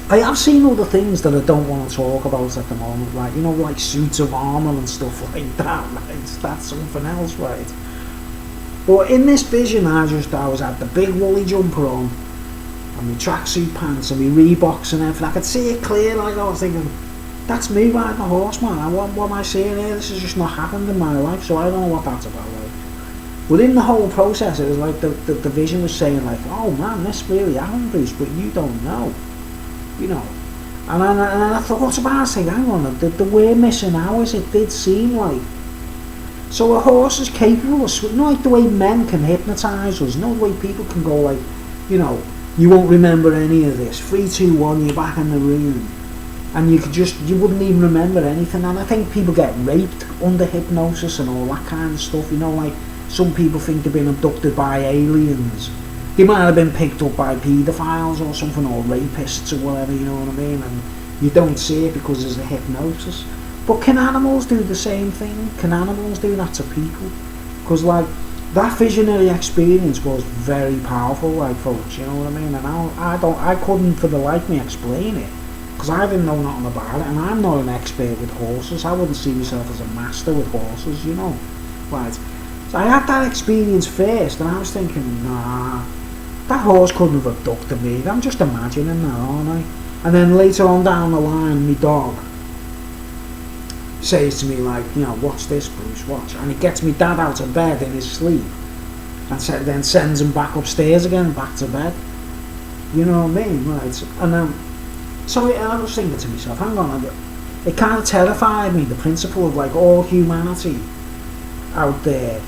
I have seen other things that I don't want to talk about at the moment, right? You know, like suits of armour and stuff like that, right? That's something else, right? But in this vision, I was at the big woolly jumper on, and my tracksuit pants and my Reeboks and everything. I could see it clear, like I was thinking, that's me riding a horse, man. What am I seeing here? This has just not happened in my life, so I don't know what that's about, like. But in the whole process, it was like the vision was saying, like, oh man, this really happened, Bruce, but you don't know, you know. And I thought about it, saying, hang on, the we're missing hours, it did seem like. So a horse is capable of, you know, like the way men can hypnotise us, you know, the way people can go like, you know, you won't remember any of this, 3, 2, 1, you're back in the room. And you wouldn't even remember anything. And I think people get raped under hypnosis and all that kind of stuff, you know, like, some people think they've been abducted by aliens. They might have been picked up by paedophiles or something, or rapists or whatever, you know what I mean? And you don't see it because there's a hypnosis. But can animals do the same thing? Can animals do that to people? Because, like, that visionary experience was very powerful, like, folks, you know what I mean? And I couldn't for the life of me explain it, because I didn't know nothing about it, and I'm not an expert with horses. I wouldn't see myself as a master with horses, you know? Right. So I had that experience first, and I was thinking, nah, that horse couldn't have abducted me. I'm just imagining that, aren't I? And then later on down the line, my dog says to me, like, you know, watch this, Bruce, watch. And he gets me dad out of bed in his sleep. and then sends him back upstairs again, back to bed. You know what I mean, right? And so I was thinking to myself, hang on, it kind of terrified me, the principle of like all humanity out there.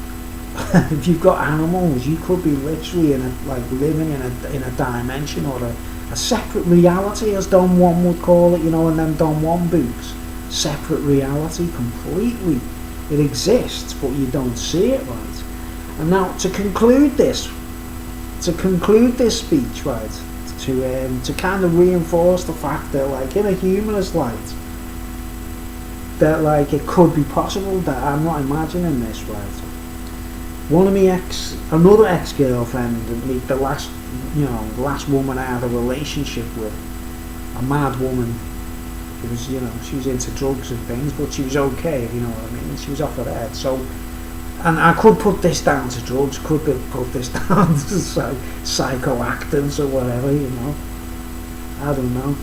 If you've got animals, you could be literally living in a dimension or a separate reality, as Don Juan would call it, you know, in them Don Juan books. Separate reality completely. It exists, but you don't see it, right? And now to conclude this speech, right, to kind of reinforce the fact that, like, in a humorous light, that like it could be possible, that I'm not imagining this, right? One of another ex-girlfriend, the last woman I had a relationship with, a mad woman. It was, you know, she was into drugs and things, but she was okay, if you know what I mean. She was off her head, so. And I could put this down to drugs, put this down to psychoactives or whatever, you know. I don't know.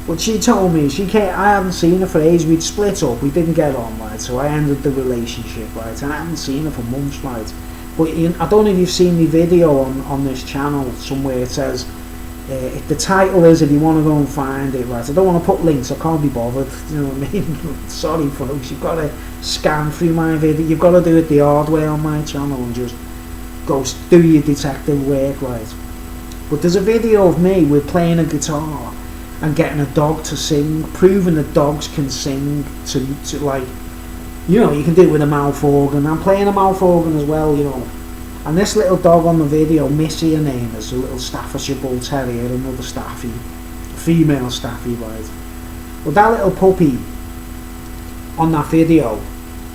But she told me, I hadn't seen her for ages, we'd split up, we didn't get on, right, so I ended the relationship, right, and I hadn't seen her for months, right. But I don't know if you've seen the video on this channel somewhere. It says, the title is, if you want to go and find it, right, I don't want to put links, I can't be bothered, you know what I mean. Sorry folks, you've got to scan through my video, you've got to do it the hard way on my channel and just go do your detective work, right. But there's a video of me with playing a guitar and getting a dog to sing, proving that dogs can sing to like, you know, you can do it with a mouth organ. I'm playing a mouth organ as well, you know. And this little dog on the video, Missy, her name is, a little Staffordshire Bull Terrier, another Staffy, female Staffy, right. Well, that little puppy on that video,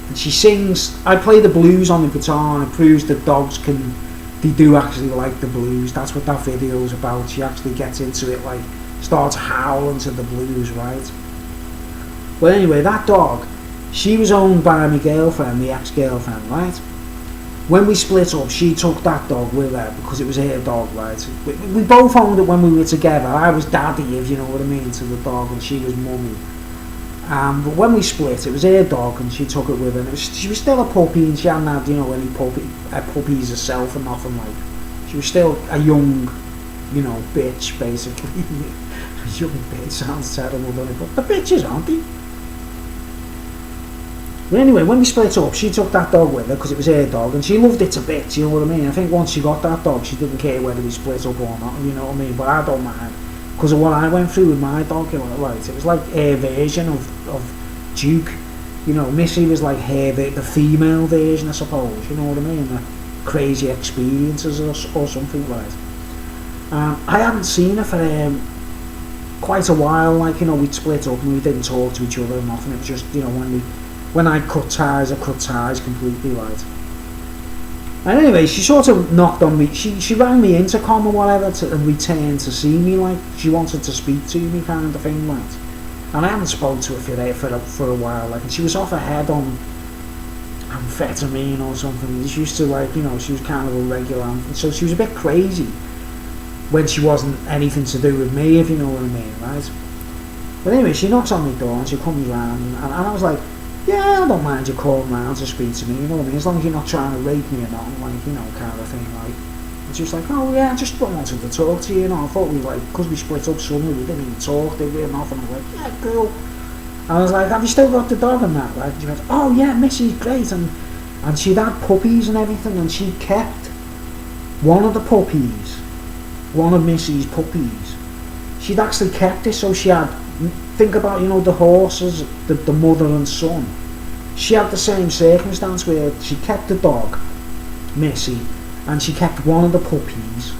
and she sings, I play the blues on the guitar and it proves that dogs they do actually like the blues. That's what that video is about. She actually gets into it, like, starts howling to the blues, right. Well, anyway, that dog, she was owned by my girlfriend, the ex-girlfriend, right. When we split up, she took that dog with her because it was her dog, right. We both owned it when we were together. I was daddy, if you know what I mean, to the dog, and she was mummy. But when we split, it was her dog, and she took it with her. And she was still a puppy, and she hadn't had, you know, any puppies herself and nothing like. She was still a young, you know, bitch, basically. A young bitch sounds terrible, doesn't it? But the bitches, aren't they? But anyway, when we split up, she took that dog with her because it was her dog, and she loved it to bits, you know what I mean. I think once she got that dog, she didn't care whether we split up or not, you know what I mean. But I don't mind, because of what I went through with my dog, you know, right. It was like her version of Duke, you know. Missy was like the female version, I suppose, you know what I mean. The crazy experiences or something, right. I hadn't seen her for quite a while, like, you know, we'd split up and we didn't talk to each other or nothing. It was just, you know, when I cut ties, I cut ties completely, right. And anyway, she sort of knocked on me, she rang me intercom or whatever and returned to see me, like, she wanted to speak to me kind of thing, right. And I haven't spoken to her for a while, like, and she was off her head on amphetamine or something. She used to, like, you know, she was kind of a regular, so she was a bit crazy when she wasn't anything to do with me, if you know what I mean, right. But anyway, she knocks on my door and she comes round, and I was like, yeah, I don't mind you calling round to speak to me, you know what I mean, as long as you're not trying to rape me or nothing, like, you know, kind of thing, like. And she was like, oh yeah, I just wanted to talk to you, you know, I thought we, like, because we split up suddenly, we didn't even talk, did we, or nothing. I was like, yeah, cool. I was like, have you still got the dog and that, right? And she went, oh yeah, Missy's great, and she'd had puppies and everything, and she kept one of the puppies, one of Missy's puppies. She'd actually kept it, so she had, think about, you know, the horses, the mother and son. She had the same circumstance where she kept the dog, Missy, and she kept one of the puppies.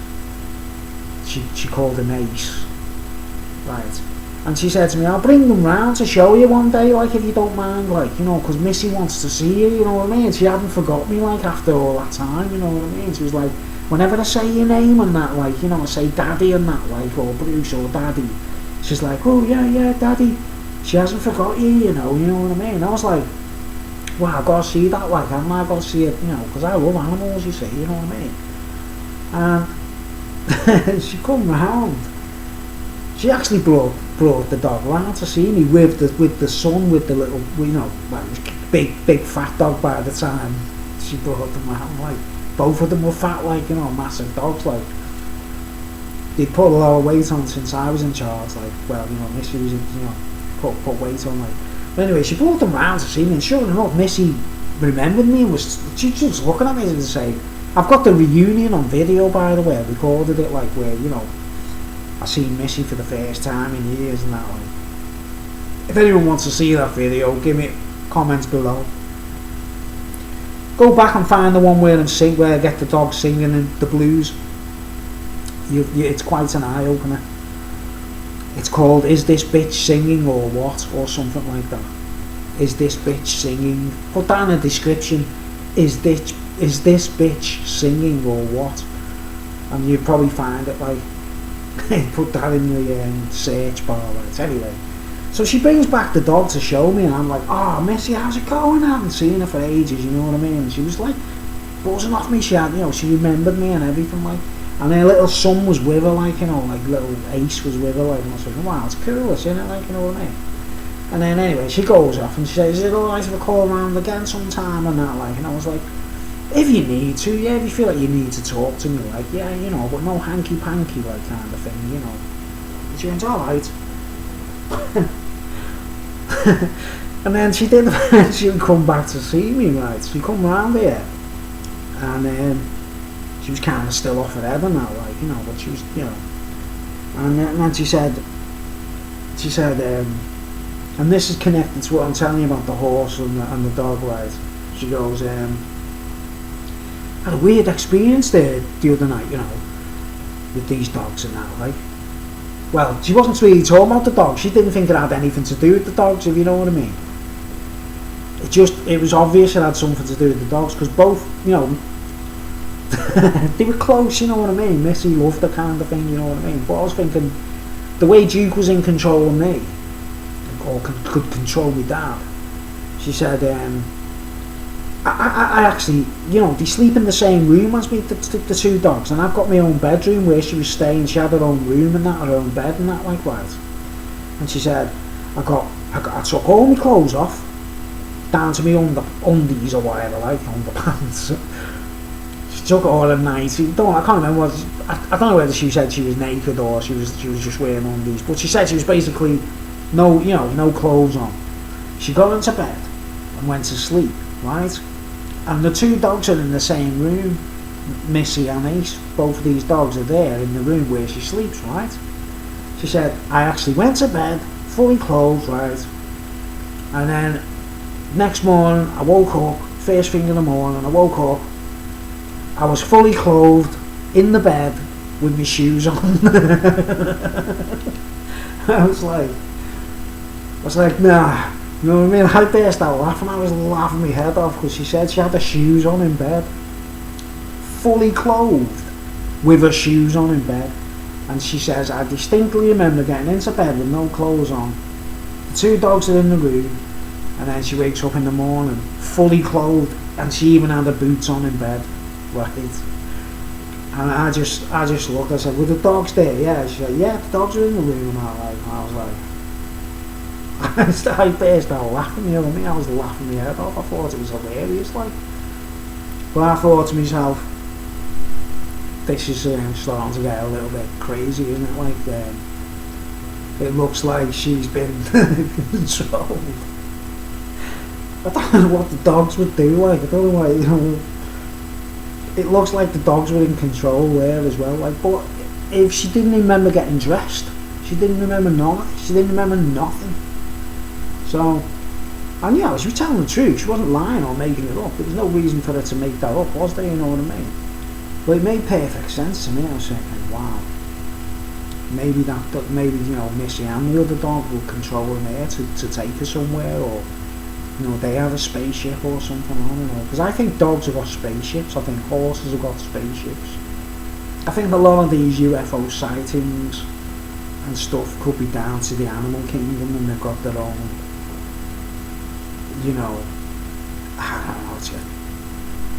She called him Ace, right. And she said to me, I'll bring them round to show you one day, like, if you don't mind, like, you know, because Missy wants to see you, you know what I mean. She hadn't forgot me, like, after all that time, you know what I mean. She was like, whenever I say your name and that, like, you know, I say Daddy and that, like, or Bruce or Daddy, she's like, oh yeah, Daddy. She hasn't forgot you, you know what I mean. I was like, well, I've got to see that, like, haven't I? I've got to see it, you know, because I love animals, you see, you know what I mean. And she come round. She actually brought the dog round to see me with the son, with the little, you know, well, it was big fat dog by the time she brought them round, like, both of them were fat, like, you know, massive dogs, like. They'd put a lot of weight on since I was in charge, like, well, you know, Missy was, you know, put weight on, like. But anyway, she brought them round to see me, and sure enough, Missy remembered me and she was just looking at me and saying, I've got the reunion on video, by the way. I recorded it, like, where, you know, I seen Missy for the first time in years and that, like. If anyone wants to see that video, give me comments below. Go back and find the one where I get the dog singing in the blues. It's quite an eye-opener. It's called Is This Bitch Singing or What? Or something like that. Is this bitch singing? Put that in the description. Is this bitch singing or what? And you'd probably find it, like. Put that in the search bar, right? Anyway. So she brings back the dog to show me, and I'm like, oh, Missy, how's it going? I haven't seen her for ages, you know what I mean? And she was like, buzzing off me. She had, you know, she remembered me and everything, like. And her little son was with her, like, you know, like little Ace was with her, like, and I was like, wow, it's cool, isn't it, like, you know what I mean? And then anyway, she goes off and she says, is it alright if I call around again sometime and that, like, and I was like, if you need to, yeah, if you feel like you need to talk to me, like, yeah, you know, but no hanky-panky, like, kind of thing, you know. She went, alright. And then she did eventually come back to see me, right? She come round here, and she was kind of still off her head and that, like, you know, but she was, you know. And then she said, and this is connected to what I'm telling you about the horse and the dog, right? She goes, had a weird experience there the other night, you know, with these dogs and that, like. Well, she wasn't really talking about the dogs. She didn't think it had anything to do with the dogs, if you know what I mean. It was obvious it had something to do with the dogs, because both, you know, they were close, you know what I mean. Missy loved the kind of thing, you know what I mean. But I was thinking, the way Duke was in control of me, or could control me dad, she said, I actually, you know, they sleep in the same room as me, the two dogs, and I've got my own bedroom where she was staying. She had her own room and that, her own bed and that, like that. And she said, I took all my clothes off, down to my undies or whatever, like, underpants. She took all the night. I can't remember what. I don't know whether she said she was naked or she was just wearing undies, but she said she was basically no clothes on. She got into bed and went to sleep, right? And the two dogs are in the same room, Missy and Ace. Both of these dogs are there in the room where she sleeps, right? She said, I actually went to bed, fully clothed, right? And then next morning, I woke up, first thing in the morning, I woke up, I was fully clothed, in the bed, with my shoes on. I was like, nah. You know what I mean? I burst out laughing. I was laughing my head off because she said she had her shoes on in bed. Fully clothed with her shoes on in bed. And she says, I distinctly remember getting into bed with no clothes on. The two dogs are in the room. And then she wakes up in the morning, fully clothed. And she even had her boots on in bed. Right? And I just looked, I said, were the dogs there? Yeah. She said, yeah, the dogs are in the room. And I was like, I burst out laughing, you know what I mean? I was laughing my head off. I thought it was hilarious, like. But I thought to myself, this is starting to get a little bit crazy, isn't it? Like, it looks like she's been controlled. I don't know what the dogs would do, like. I don't know why, you know. It looks like the dogs were in control there as well, like. But if she didn't remember getting dressed, she didn't remember nothing. So, and yeah, she was telling the truth. She wasn't lying or making it up. There was no reason for her to make that up, was there? You know what I mean? But it made perfect sense to me. I was thinking, wow, maybe you know, Missy and the other dog will control her there to take her somewhere, or you know, they have a spaceship or something. I don't know, because I think dogs have got spaceships. I think horses have got spaceships. I think a lot of these UFO sightings and stuff could be down to the animal kingdom, and they've got their own. You know, I don't know,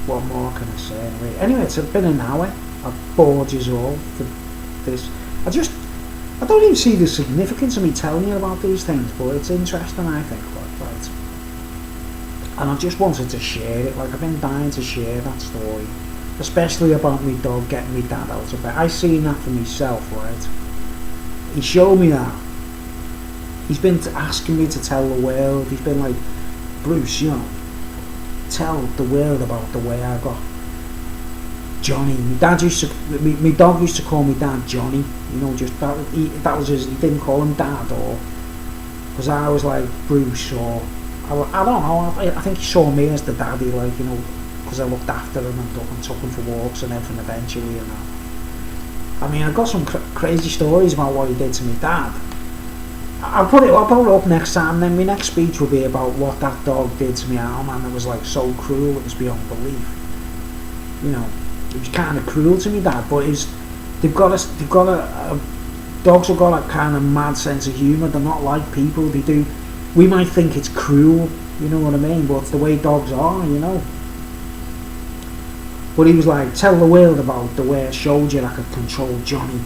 what more can I say? Anyway, it's been an hour. I've bored you all for this. I don't even see the significance of me telling you about these things, but it's interesting, I think, right? And I just wanted to share it, like, I've been dying to share that story especially about me dog getting me dad out of bed. I seen that for myself, right? He showed me that. He's been asking me to tell the world. He's been like, Bruce, you know, tell the world about the way I got Johnny. My dad used to, my dog used to call me dad Johnny. You know, just that was his. He didn't call him dad, or because I was like Bruce, or I don't know. I think he saw me as the daddy, like, you know, because I looked after him and took him for walks and everything eventually. And that. I mean, I've got some crazy stories about what he did to me dad. I'll put it up next time. Then my next speech will be about what that dog did to me arm, and it was like so cruel. It was beyond belief. You know, it was kind of cruel to me dad, but they've got a dogs have got a kind of mad sense of humour. They're not like people. They do. We might think it's cruel, you know what I mean, but it's the way dogs are, you know. But he was like, tell the world about the way I showed you I could control Johnny.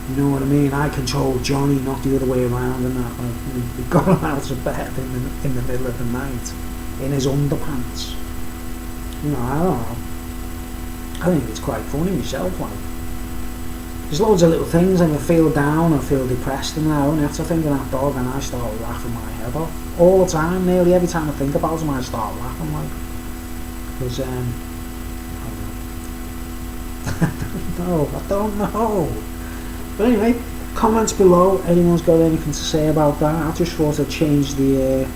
You know what I mean? I controlled Johnny, not the other way around, and that. Like, we got him out of bed in the middle of the night in his underpants. You know, I don't know. I think it's quite funny myself, like. There's loads of little things, and I feel down, I feel depressed, and I only have to think of that dog, and I start laughing my head off all the time. Nearly every time I think about him, I start laughing, like, because I don't know. But anyway, comments below. Anyone's got anything to say about that? I just thought I'd change the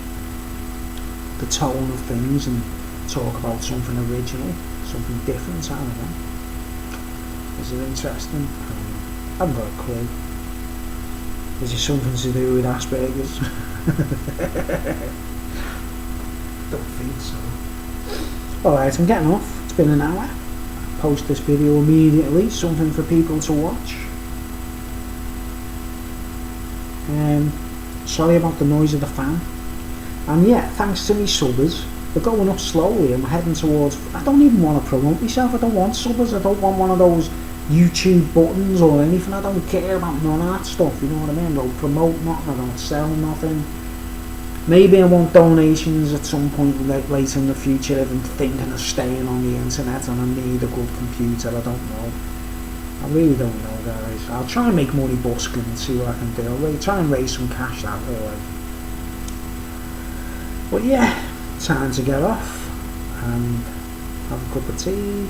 tone of things and talk about something original, something different. I don't know. Is it interesting? I haven't got a clue. Is it something to do with Asperger's? Don't think so. Alright, I'm getting off. It's been an hour. Post this video immediately. Something for people to watch. Sorry about the noise of the fan. And yeah, thanks to me subbers. They're going up slowly. I'm heading towards... I don't even want to promote myself. I don't want subbers. I don't want one of those YouTube buttons or anything. I don't care about none of that stuff, you know what I mean? I don't promote nothing, I don't sell nothing. Maybe I want donations at some point later in the future if I'm thinking of staying on the internet and I need a good computer. I don't know. I really don't know, guys. I'll try and make money busking and see what I can do. I'll really try and raise some cash that way, like. But yeah, time to get off and have a cup of tea.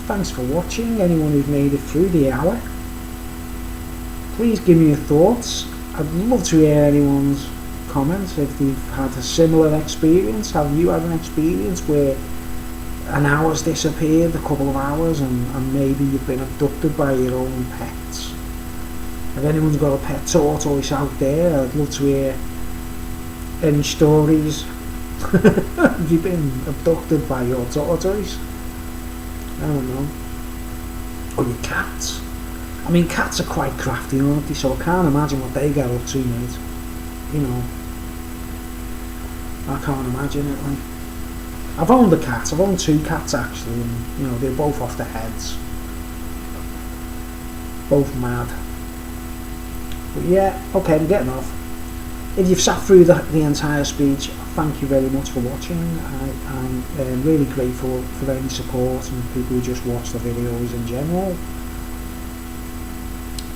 Thanks for watching, anyone who's made it through the hour. Please give me your thoughts. I'd love to hear anyone's comments if they've had a similar experience. Have you had an experience where an hour's disappeared, a couple of hours, and maybe you've been abducted by your own pets? If anyone's got a pet tortoise out there, I'd love to hear any stories. Have you been abducted by your tortoise? I don't know. Or your cats. I mean, cats are quite crafty, aren't they? So I can't imagine what they get up to, mate. You know. I can't imagine it, like. I've owned a cat. I've owned 2 cats, actually. And, you know, they're both off their heads. Both mad. But yeah, okay, I'm getting off. If you've sat through the entire speech, thank you very much for watching. I'm really grateful for any support and people who just watch the videos in general.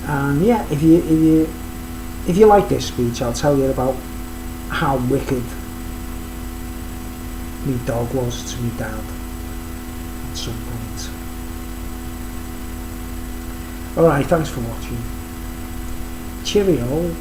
And yeah, if you like this speech, I'll tell you about how wicked me dog was to me dad at some point. Alright, thanks for watching. Cheerio.